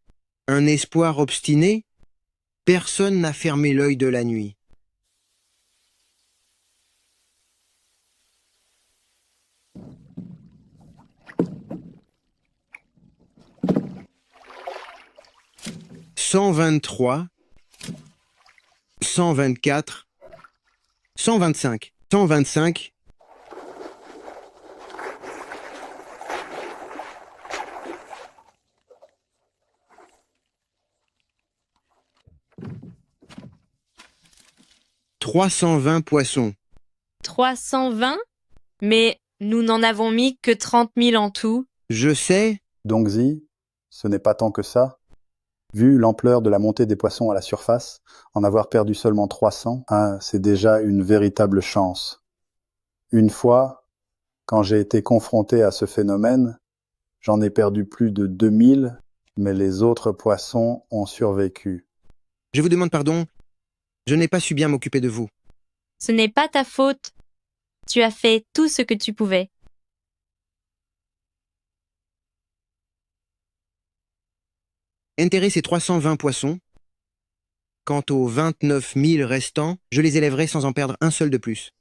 un espoir obstiné. Personne n'a fermé l'œil de la nuit. « 123, 124, 125, 125, 320 poissons. 320? Mais nous n'en avons mis que 30 000 en tout. Je sais. Dongzi, ce n'est pas tant que ça. Vu l'ampleur de la montée des poissons à la surface, en avoir perdu seulement 300, c'est déjà une véritable chance. Une fois, quand j'ai été confronté à ce phénomène, j'en ai perdu plus de 2000, mais les autres poissons ont survécu. Je vous demande pardon. Je n'ai pas su bien m'occuper de vous. Ce n'est pas ta faute. Tu as fait tout ce que tu pouvais. Enterrez ces 320 poissons. Quant aux 29 000 restants, je les élèverai sans en perdre un seul de plus.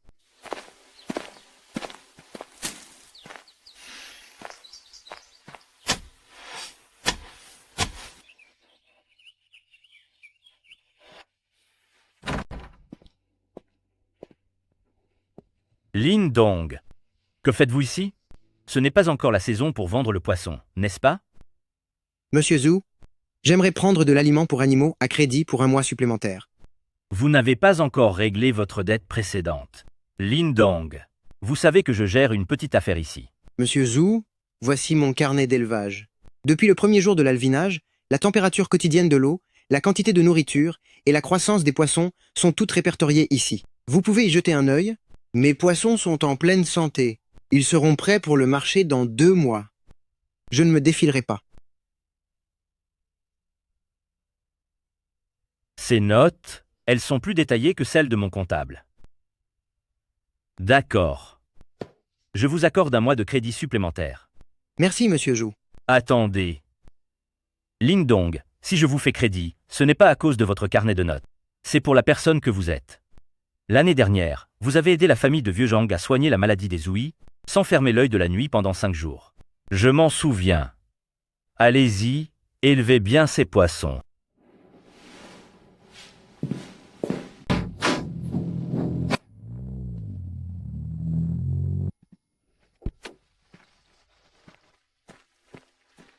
Lin Dong. Que faites-vous ici? Ce n'est pas encore la saison pour vendre le poisson, n'est-ce pas? Monsieur Zhu, j'aimerais prendre de l'aliment pour animaux à crédit pour un mois supplémentaire. Vous n'avez pas encore réglé votre dette précédente. Lin Dong, vous savez que je gère une petite affaire ici. Monsieur Zhu, voici mon carnet d'élevage. Depuis le premier jour de l'alvinage, la température quotidienne de l'eau, la quantité de nourriture et la croissance des poissons sont toutes répertoriées ici. Vous pouvez y jeter un œil. Mes poissons sont en pleine santé. Ils seront prêts pour le marché dans 2 mois. Je ne me défilerai pas. Ces notes, elles sont plus détaillées que celles de mon comptable. D'accord. Je vous accorde un mois de crédit supplémentaire. Merci, monsieur Zhu. Attendez. Lin Dong, si je vous fais crédit, ce n'est pas à cause de votre carnet de notes. C'est pour la personne que vous êtes. L'année dernière, vous avez aidé la famille de Vieux Zhang à soigner la maladie des ouïes, sans fermer l'œil de la nuit pendant 5 jours. Je m'en souviens. Allez-y, élevez bien ces poissons.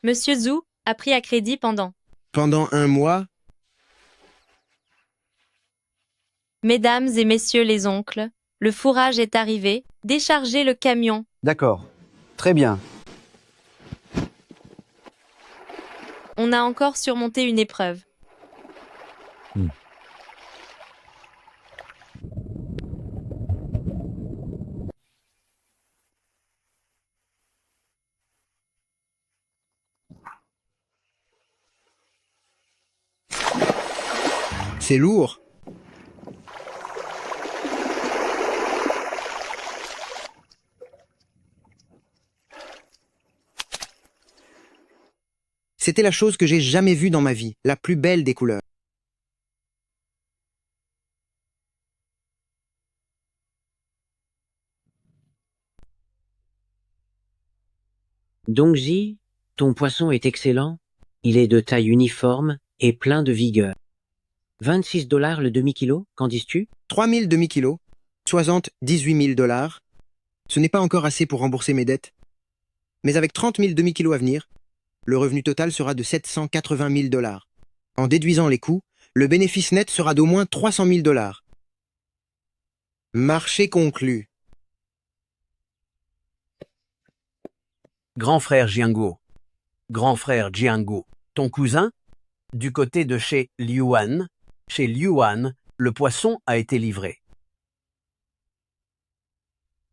Monsieur Zhu a pris à crédit pendant. Pendant 1 mois, Mesdames et messieurs les oncles, le fourrage est arrivé. Déchargez le camion. D'accord. Très bien. On a encore surmonté une épreuve. c'est lourd. C'était la chose que j'ai jamais vue dans ma vie, la plus belle des couleurs. Dongji, ton poisson est excellent. Il est de taille uniforme et plein de vigueur. 26 $ le demi-kilo, qu'en dis-tu? 3000 demi-kilos, 18 000 $. Ce n'est pas encore assez pour rembourser mes dettes. Mais avec 30 000 demi-kilos à venir, le revenu total sera de 780 000 $. En déduisant les coûts, le bénéfice net sera d'au moins 300 000 $. Marché conclu. Grand frère Jianguo. Grand frère Jianguo. Ton cousin? Du côté de chez Liuan. Chez Liuan, le poisson a été livré.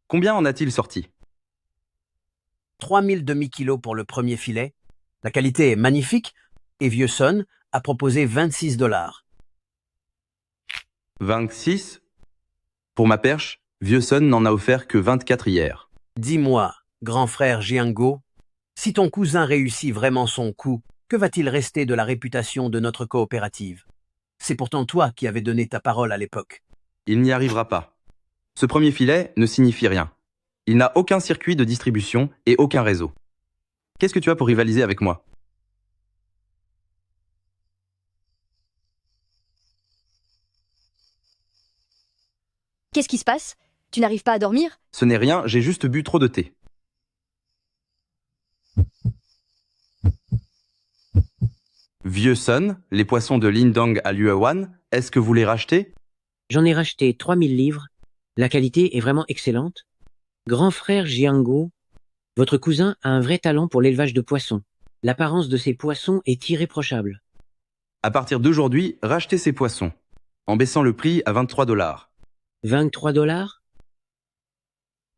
Combien en a-t-il sorti? 3000 demi-kilos pour le premier filet. La qualité est magnifique et Vieux Son a proposé 26 $. 26? Pour ma perche, Vieux Sun n'en a offert que 24 hier. Dis-moi, grand frère Jiango, si ton cousin réussit vraiment son coup, que va-t-il rester de la réputation de notre coopérative? C'est pourtant toi qui avais donné ta parole à l'époque. Il n'y arrivera pas. Ce premier filet ne signifie rien. Il n'a aucun circuit de distribution et aucun réseau. Qu'est-ce que tu as pour rivaliser avec moi? Qu'est-ce qui se passe? Tu n'arrives pas à dormir? Ce n'est rien, j'ai juste bu trop de thé. Vieux Sun, les poissons de Lindong à Luowan, est-ce que vous les rachetez? J'en ai racheté 3000 livres. La qualité est vraiment excellente. Grand frère Jiango, votre cousin a un vrai talent pour l'élevage de poissons. L'apparence de ces poissons est irréprochable. À partir d'aujourd'hui, rachetez ces poissons, en baissant le prix à 23 $. 23 $?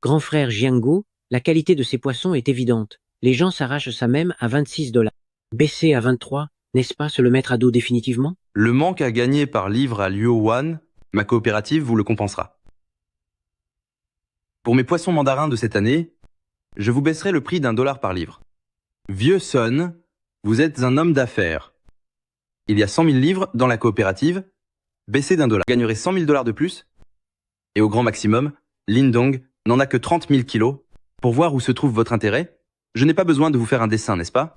Grand frère Jiango, la qualité de ces poissons est évidente. Les gens s'arrachent ça même à 26 $. Baisser à 23, n'est-ce pas se le mettre à dos définitivement? Le manque à gagner par livre à Luowan, ma coopérative vous le compensera. Pour mes poissons mandarins de cette année, je vous baisserai le prix d'1 $ par livre. Vieux Sun, vous êtes un homme d'affaires. Il y a 100 000 livres dans la coopérative, baissez d'1 $. Vous gagnerez 100 000 $ de plus, et au grand maximum, Lindong n'en a que 30 000 kilos. Pour voir où se trouve votre intérêt, je n'ai pas besoin de vous faire un dessin, n'est-ce pas?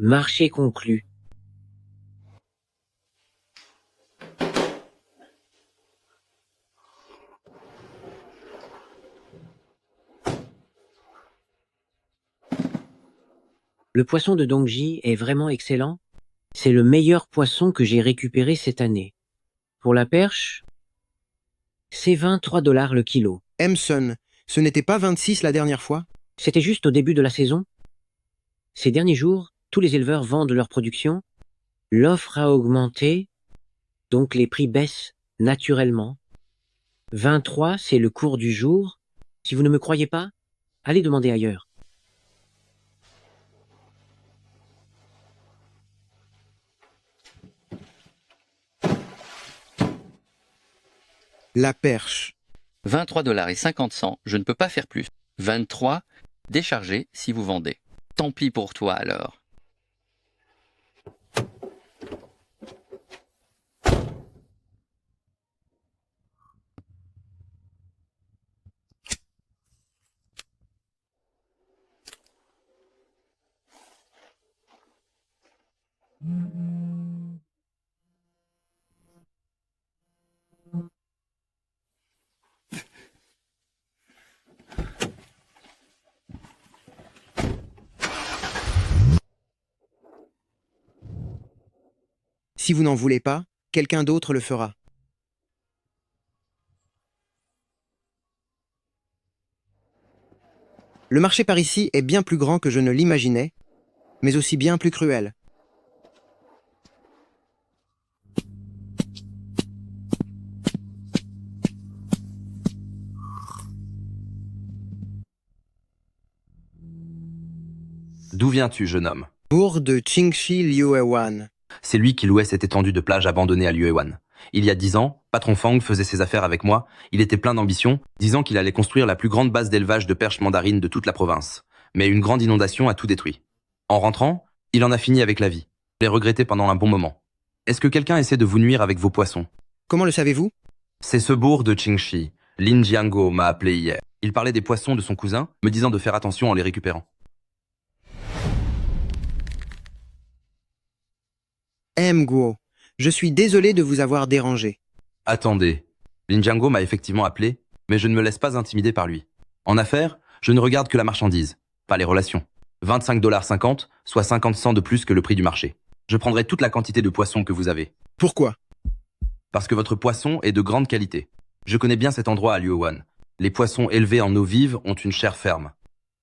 Marché conclu. Le poisson de Dongji est vraiment excellent. C'est le meilleur poisson que j'ai récupéré cette année. Pour la perche, c'est 23 $ le kilo. Sun, ce n'était pas 26 la dernière fois? C'était juste au début de la saison. Ces derniers jours, tous les éleveurs vendent leur production. L'offre a augmenté, donc les prix baissent naturellement. 23, c'est le cours du jour. Si vous ne me croyez pas, allez demander ailleurs. La perche. 23,50 $, je ne peux pas faire plus. 23, déchargez si vous vendez. Tant pis pour toi alors. Si vous n'en voulez pas, quelqu'un d'autre le fera. Le marché par ici est bien plus grand que je ne l'imaginais, mais aussi bien plus cruel. D'où viens-tu, jeune homme? Bourg de Qingxi Liuewan. C'est lui qui louait cette étendue de plage abandonnée à Luowan. Il y a 10 ans, Patron Fang faisait ses affaires avec moi. Il était plein d'ambition, disant qu'il allait construire la plus grande base d'élevage de perches mandarines de toute la province. Mais une grande inondation a tout détruit. En rentrant, il en a fini avec la vie. Je l'ai regretté pendant un bon moment. Est-ce que quelqu'un essaie de vous nuire avec vos poissons? Comment le savez-vous? C'est ce bourg de Qingxi. Lin Jiango m'a appelé hier. Il parlait des poissons de son cousin, me disant de faire attention en les récupérant. Guo, je suis désolé de vous avoir dérangé. Attendez. Lin Jiango m'a effectivement appelé, mais je ne me laisse pas intimider par lui. En affaires, je ne regarde que la marchandise, pas les relations. 25,50 $, soit 50 cents de plus que le prix du marché. Je prendrai toute la quantité de poissons que vous avez. Pourquoi? Parce que votre poisson est de grande qualité. Je connais bien cet endroit à Luowan. Les poissons élevés en eau vive ont une chair ferme.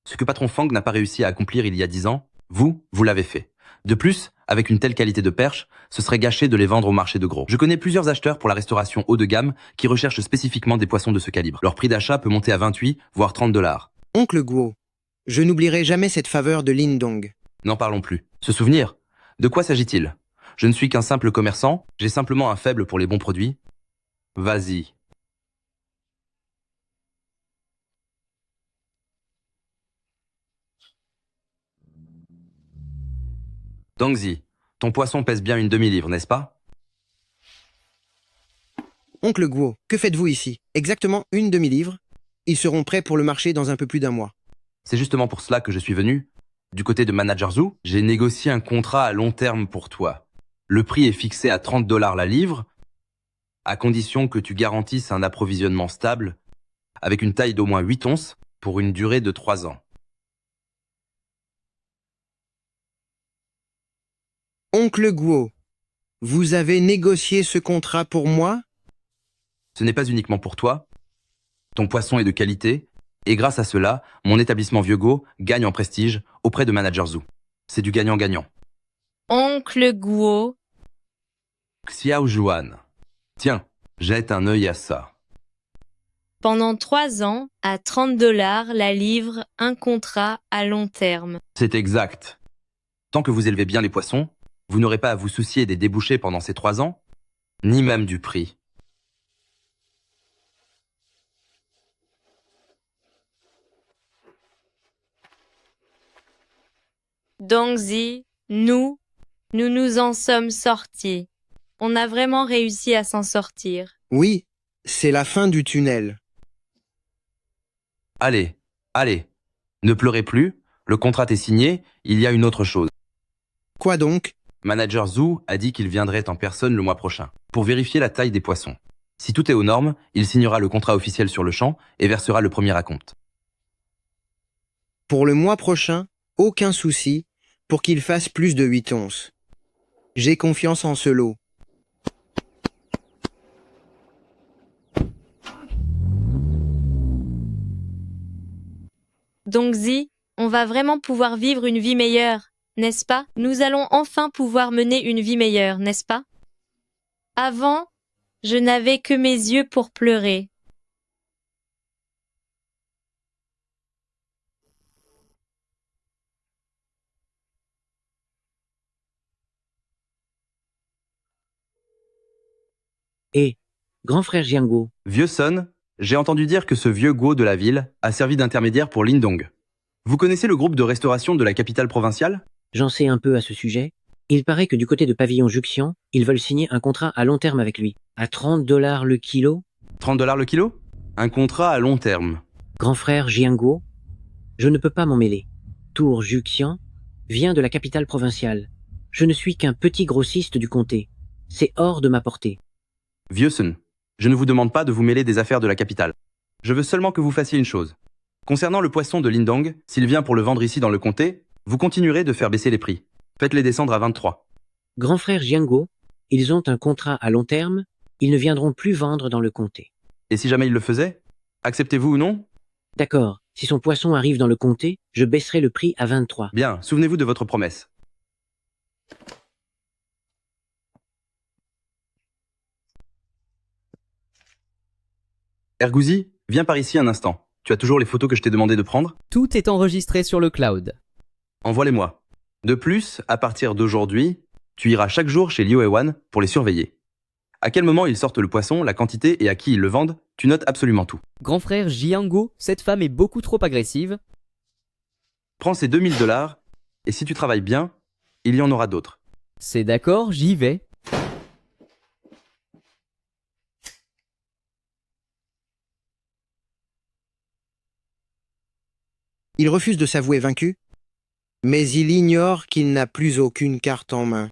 Ce que Patron Fang n'a pas réussi à accomplir il y a 10 ans, vous l'avez fait. De plus, avec une telle qualité de perche, ce serait gâché de les vendre au marché de gros. Je connais plusieurs acheteurs pour la restauration haut de gamme qui recherchent spécifiquement des poissons de ce calibre. Leur prix d'achat peut monter à 28, voire 30 $. Oncle Guo, je n'oublierai jamais cette faveur de Lindong. N'en parlons plus. Ce souvenir, de quoi s'agit-il? Je ne suis qu'un simple commerçant, j'ai simplement un faible pour les bons produits. Vas-y. Dongzi, ton poisson pèse bien une demi-livre, n'est-ce pas? Oncle Guo, que faites-vous ici? Exactement une demi-livre. Ils seront prêts pour le marché dans un peu plus d'un mois. C'est justement pour cela que je suis venu. Du côté de Manager Zoo, j'ai négocié un contrat à long terme pour toi. Le prix est fixé à 30 $ la livre, à condition que tu garantisses un approvisionnement stable, avec une taille d'au moins 8 onces, pour une durée de 3 ans. Oncle Guo, vous avez négocié ce contrat pour moi? Ce n'est pas uniquement pour toi. Ton poisson est de qualité, et grâce à cela, mon établissement Vieux Go gagne en prestige auprès de Manager Zoo. C'est du gagnant-gagnant. Oncle Guo, Xiao Juan. Tiens, jette un œil à ça. pendant 3 ans, à 30 $ la livre, un contrat à long terme. C'est exact. Tant que vous élevez bien les poissons, vous n'aurez pas à vous soucier des débouchés pendant ces 3 ans, ni même du prix. Dongzi, nous nous en sommes sortis. On a vraiment réussi à s'en sortir. Oui, c'est la fin du tunnel. Allez, allez, ne pleurez plus, le contrat est signé, il y a une autre chose. Quoi donc? Manager Zoo a dit qu'il viendrait en personne le mois prochain, pour vérifier la taille des poissons. Si tout est aux normes, il signera le contrat officiel sur le champ et versera le premier acompte. Pour le mois prochain, aucun souci, pour qu'il fasse plus de 8 onces. J'ai confiance en ce lot. Dongzi, on va vraiment pouvoir vivre une vie meilleure, n'est-ce pas? Nous allons enfin pouvoir mener une vie meilleure, n'est-ce pas? Avant, je n'avais que mes yeux pour pleurer. Et, grand frère Jianguo, Vieux Son, j'ai entendu dire que ce vieux Guo de la ville a servi d'intermédiaire pour Lindong. Vous connaissez le groupe de restauration de la capitale provinciale? j'en sais un peu à ce sujet. Il paraît que du côté de Pavillon Juxian, ils veulent signer un contrat à long terme avec lui. À 30 $ le kilo? 30 $ le kilo? Un contrat à long terme. Grand frère Jianguo, je ne peux pas m'en mêler. Tour Juxian vient de la capitale provinciale. Je ne suis qu'un petit grossiste du comté. C'est hors de ma portée. Vieux Son, je ne vous demande pas de vous mêler des affaires de la capitale. Je veux seulement que vous fassiez une chose. Concernant le poisson de Lindong, s'il vient pour le vendre ici dans le comté, vous continuerez de faire baisser les prix. Faites-les descendre à 23. Grand frère Jianguo, ils ont un contrat à long terme, ils ne viendront plus vendre dans le comté. Et si jamais il le faisait, acceptez-vous ou non? D'accord, si son poisson arrive dans le comté, je baisserai le prix à 23. Bien, souvenez-vous de votre promesse. Ergouzi, viens par ici un instant. Tu as toujours les photos que je t'ai demandé de prendre? Tout est enregistré sur le cloud. Envoie-les-moi. De plus, à partir d'aujourd'hui, tu iras chaque jour chez Liu Ewan pour les surveiller. À quel moment ils sortent le poisson, la quantité et à qui ils le vendent, tu notes absolument tout. Grand frère Jianguo, cette femme est beaucoup trop agressive. Prends ces 2000 $ et si tu travailles bien, il y en aura d'autres. C'est d'accord, j'y vais. Il refuse de s'avouer vaincu, mais il ignore qu'il n'a plus aucune carte en main.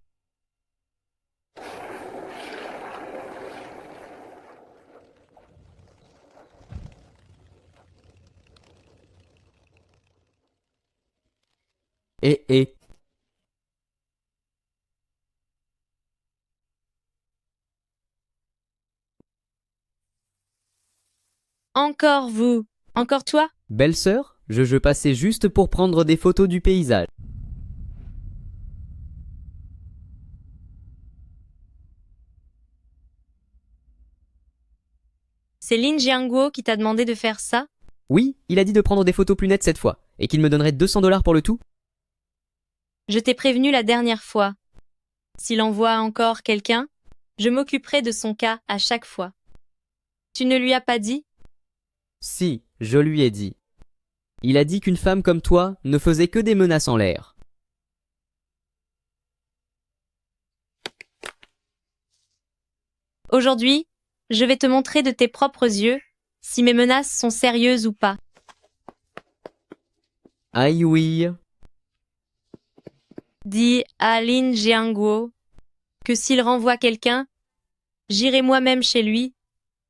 Et. Encore vous, encore toi? Belle-sœur, je passais juste pour prendre des photos du paysage. C'est Lin Jianguo qui t'a demandé de faire ça? Oui, il a dit de prendre des photos plus nettes cette fois, et qu'il me donnerait 200 $ pour le tout. Je t'ai prévenu la dernière fois. S'il envoie encore quelqu'un, je m'occuperai de son cas à chaque fois. Tu ne lui as pas dit? Si, je lui ai dit. Il a dit qu'une femme comme toi ne faisait que des menaces en l'air. Aujourd'hui, je vais te montrer de tes propres yeux si mes menaces sont sérieuses ou pas. Aïe oui. Dis à Lin Jianguo que s'il renvoie quelqu'un, j'irai moi-même chez lui,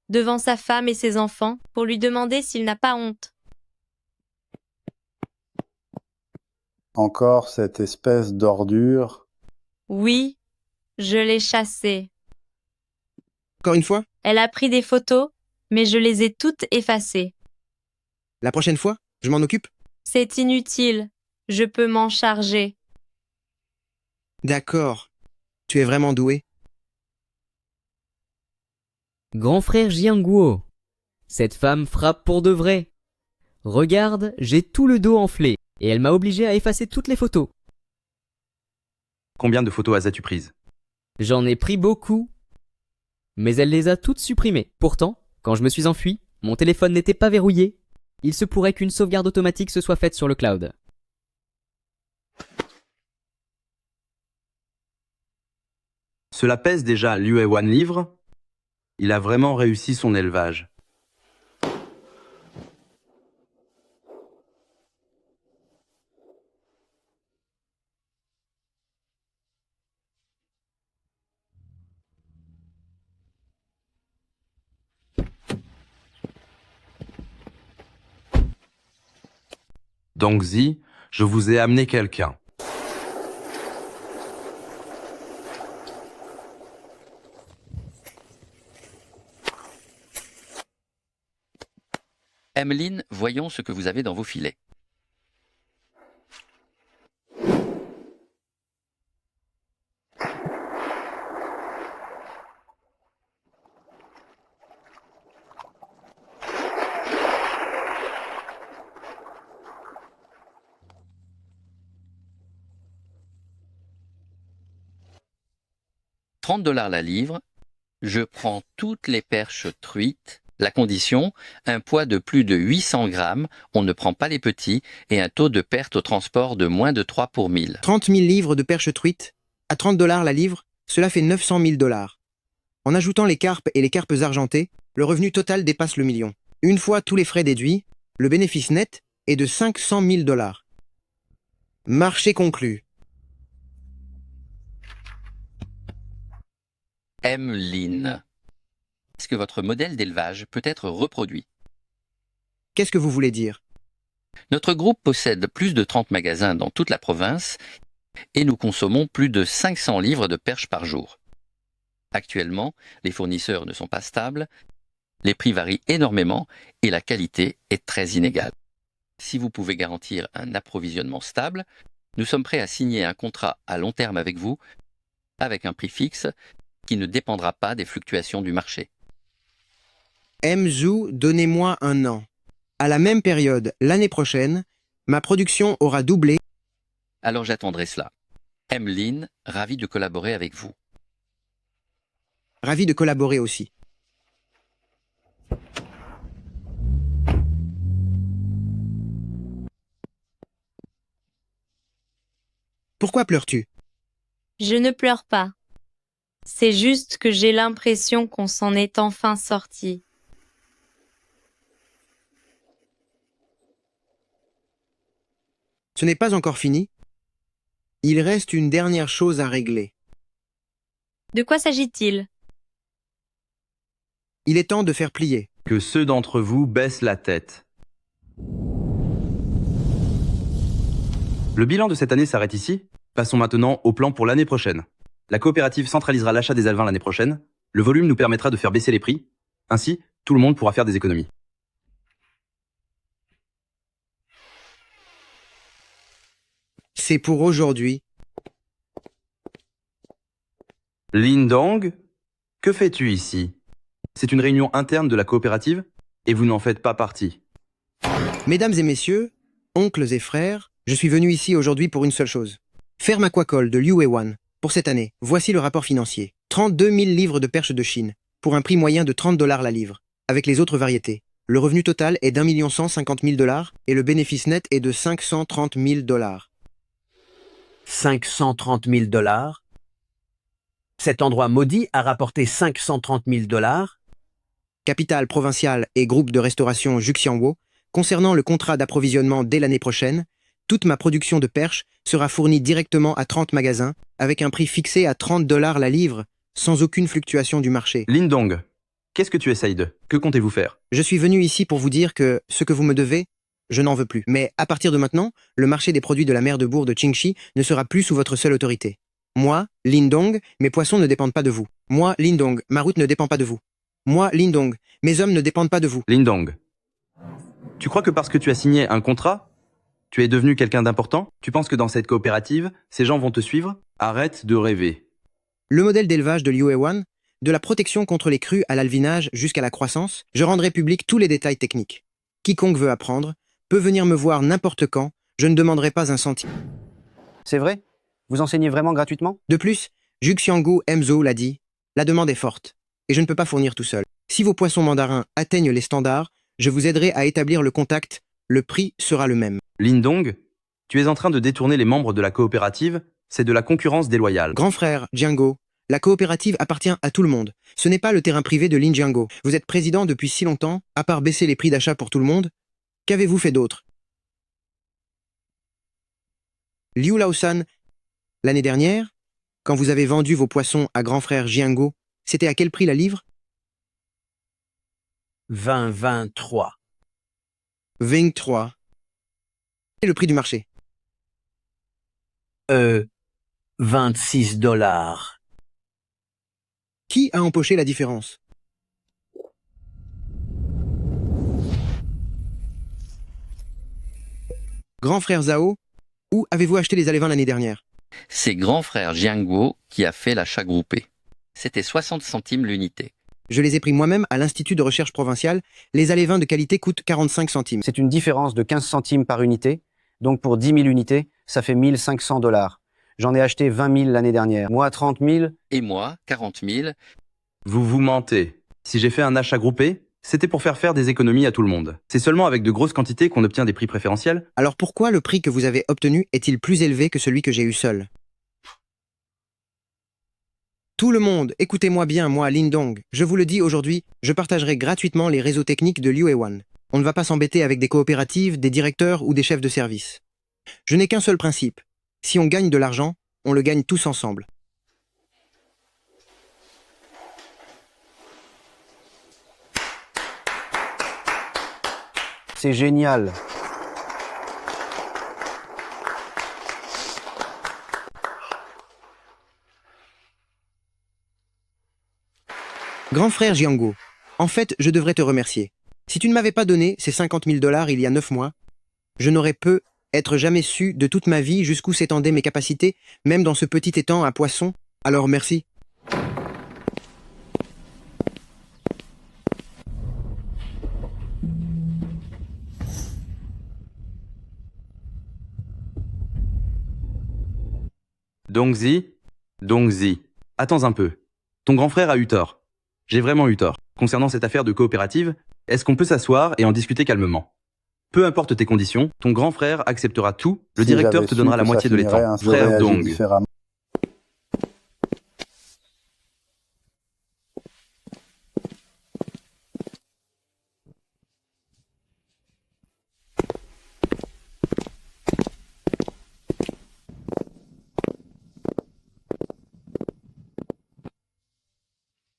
devant sa femme et ses enfants, pour lui demander s'il n'a pas honte. Encore cette espèce d'ordure. Oui, je l'ai chassée. Encore une fois? Elle a pris des photos, mais je les ai toutes effacées. La prochaine fois, je m'en occupe? C'est inutile, je peux m'en charger. D'accord. Tu es vraiment doué. Grand frère Jianguo, cette femme frappe pour de vrai. Regarde, j'ai tout le dos enflé, et elle m'a obligé à effacer toutes les photos. Combien de photos as-tu prises? J'en ai pris beaucoup, mais elle les a toutes supprimées. Pourtant, quand je me suis enfui, mon téléphone n'était pas verrouillé. Il se pourrait qu'une sauvegarde automatique se soit faite sur le cloud. Cela pèse déjà Liu-Wan livres. Il a vraiment réussi son élevage. Donc Zi, je vous ai amené quelqu'un. Emmeline, voyons ce que vous avez dans vos filets. $30 la livre. Je prends toutes les perches truites. La condition, un poids de plus de 800 grammes, on ne prend pas les petits, et un taux de perte au transport de moins de 3 pour 1000. 30 000 livres de perches truites, à $30 la livre, cela fait 900 000 $. En ajoutant les carpes et les carpes argentées, le revenu total dépasse le million. Une fois tous les frais déduits, le bénéfice net est de 500 000 $. Marché conclu. Emmeline. Est-ce que votre modèle d'élevage peut être reproduit? Qu'est-ce que vous voulez dire? Notre groupe possède plus de 30 magasins dans toute la province et nous consommons plus de 500 livres de perches par jour. Actuellement, les fournisseurs ne sont pas stables, les prix varient énormément et la qualité est très inégale. Si vous pouvez garantir un approvisionnement stable, nous sommes prêts à signer un contrat à long terme avec vous, avec un prix fixe qui ne dépendra pas des fluctuations du marché. Mzhou, donnez-moi un an. À la même période, l'année prochaine, ma production aura doublé. Alors j'attendrai cela. Emmeline, ravi de collaborer avec vous. Ravi de collaborer aussi. Pourquoi pleures-tu? Je ne pleure pas. C'est juste que j'ai l'impression qu'on s'en est enfin sorti. Ce n'est pas encore fini. Il reste une dernière chose à régler. De quoi s'agit-il? Il est temps de faire plier. Que ceux d'entre vous baissent la tête. Le bilan de cette année s'arrête ici. Passons maintenant au plan pour l'année prochaine. La coopérative centralisera l'achat des alevins l'année prochaine. Le volume nous permettra de faire baisser les prix. Ainsi, tout le monde pourra faire des économies. C'est pour aujourd'hui. Lindong, que fais-tu ici? C'est une réunion interne de la coopérative et vous n'en faites pas partie. Mesdames et messieurs, oncles et frères, je suis venu ici aujourd'hui pour une seule chose. Faire ma aquacole de Liu-Wan. Pour cette année, voici le rapport financier. 32 000 livres de perches de Chine, pour un prix moyen de 30 $ la livre, avec les autres variétés. Le revenu total est d'1 150 000 $ et le bénéfice net est de 530 000 $. 530 000 $. Cet endroit maudit a rapporté 530 000 $. Capitale provinciale et groupe de restauration Juxianguo, concernant le contrat d'approvisionnement dès l'année prochaine, toute ma production de perches sera fournie directement à 30 magasins, avec un prix fixé à 30 $ la livre, sans aucune fluctuation du marché. Lindong, qu'est-ce que tu essayes de? Que comptez-vous faire? Je suis venu ici pour vous dire que ce que vous me devez, je n'en veux plus. Mais à partir de maintenant, le marché des produits de la mer de Bourg de Qingxi ne sera plus sous votre seule autorité. Moi, Lindong, mes poissons ne dépendent pas de vous. Moi, Lindong, ma route ne dépend pas de vous. Moi, Lindong, mes hommes ne dépendent pas de vous. Lindong, tu crois que parce que tu as signé un contrat, tu es devenu quelqu'un d'important? Tu penses que dans cette coopérative, ces gens vont te suivre? Arrête de rêver. Le modèle d'élevage de Liu Hewan, de la protection contre les crues à l'alvinage jusqu'à la croissance, je rendrai public tous les détails techniques. Quiconque veut apprendre peut venir me voir n'importe quand, je ne demanderai pas un centime. C'est vrai? Vous enseignez vraiment gratuitement? De plus, Juxiangu Mzo l'a dit, la demande est forte, et je ne peux pas fournir tout seul. Si vos poissons mandarins atteignent les standards, je vous aiderai à établir le contact, le prix sera le même. Lindong, tu es en train de détourner les membres de la coopérative, c'est de la concurrence déloyale. Grand frère, Jiango, la coopérative appartient à tout le monde. Ce n'est pas le terrain privé de Lin Jiango. Vous êtes président depuis si longtemps, à part baisser les prix d'achat pour tout le monde. Qu'avez-vous fait d'autre? Liu Laosan, l'année dernière, quand vous avez vendu vos poissons à grand frère Jiango, c'était à quel prix la livre? 23. 23. Et le prix du marché? 26 $. Qui a empoché la différence? Grand frère Zhao, où avez-vous acheté les alévins l'année dernière? C'est grand frère Jianguo qui a fait l'achat groupé. C'était 60 centimes l'unité. Je les ai pris moi-même à l'Institut de recherche provincial. Les alévins de qualité coûtent 45 centimes. C'est une différence de 15 centimes par unité. Donc pour 10 000 unités, ça fait 1 500 $. J'en ai acheté 20 000 l'année dernière. Moi, 30 000. Et moi, 40 000. Vous vous mentez. Si j'ai fait un achat groupé, c'était pour faire des économies à tout le monde. C'est seulement avec de grosses quantités qu'on obtient des prix préférentiels. Alors pourquoi le prix que vous avez obtenu est-il plus élevé que celui que j'ai eu seul? Tout le monde, écoutez-moi bien, moi, Lindong. Je vous le dis aujourd'hui, je partagerai gratuitement les réseaux techniques de Liu Hewan. On ne va pas s'embêter avec des coopératives, des directeurs ou des chefs de service. Je n'ai qu'un seul principe. Si on gagne de l'argent, on le gagne tous ensemble. C'est génial. Grand frère Jiango, en fait, je devrais te remercier. Si tu ne m'avais pas donné ces 50 000 $ il y a 9 mois, je n'aurais être jamais su de toute ma vie jusqu'où s'étendaient mes capacités, même dans ce petit étang à poissons. Alors merci. Dongzi, attends un peu. Ton grand frère a eu tort. J'ai vraiment eu tort. Concernant cette affaire de coopérative, est-ce qu'on peut s'asseoir et en discuter calmement? Peu importe tes conditions, ton grand frère acceptera tout, le directeur te donnera la moitié de l'étang. Frère Dong.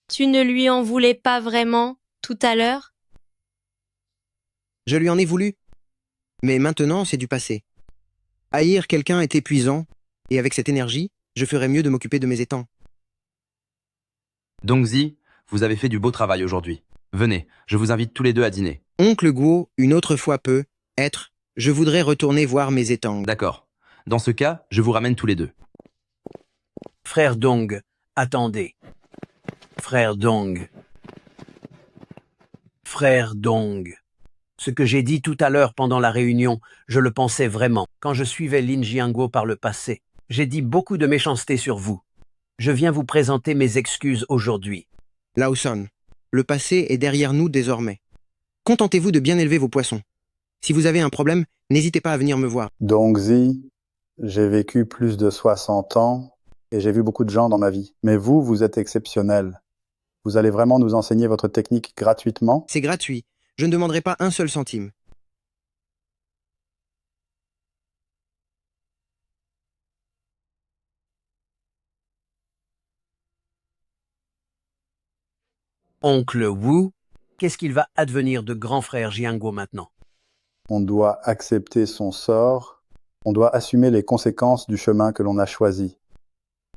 Tu ne lui en voulais pas vraiment, tout à l'heure? Je lui en ai voulu. Mais maintenant, c'est du passé. Haïr quelqu'un est épuisant, et avec cette énergie, je ferais mieux de m'occuper de mes étangs. Dongzi, vous avez fait du beau travail aujourd'hui. Venez, je vous invite tous les deux à dîner. Oncle Guo, une autre fois peut être, je voudrais retourner voir mes étangs. D'accord. Dans ce cas, je vous ramène tous les deux. Frère Dong, attendez. Frère Dong. Frère Dong. Ce que j'ai dit tout à l'heure pendant la réunion, je le pensais vraiment. Quand je suivais Lin Jianguo par le passé, j'ai dit beaucoup de méchanceté sur vous. Je viens vous présenter mes excuses aujourd'hui. Lawson, le passé est derrière nous désormais. Contentez-vous de bien élever vos poissons. Si vous avez un problème, n'hésitez pas à venir me voir. Dongzi, j'ai vécu plus de 60 ans et j'ai vu beaucoup de gens dans ma vie. Mais vous, vous êtes exceptionnel. Vous allez vraiment nous enseigner votre technique gratuitement? C'est gratuit. Je ne demanderai pas un seul centime. Oncle Wu, qu'est-ce qu'il va advenir de grand frère Jianguo maintenant? On doit accepter son sort. On doit assumer les conséquences du chemin que l'on a choisi.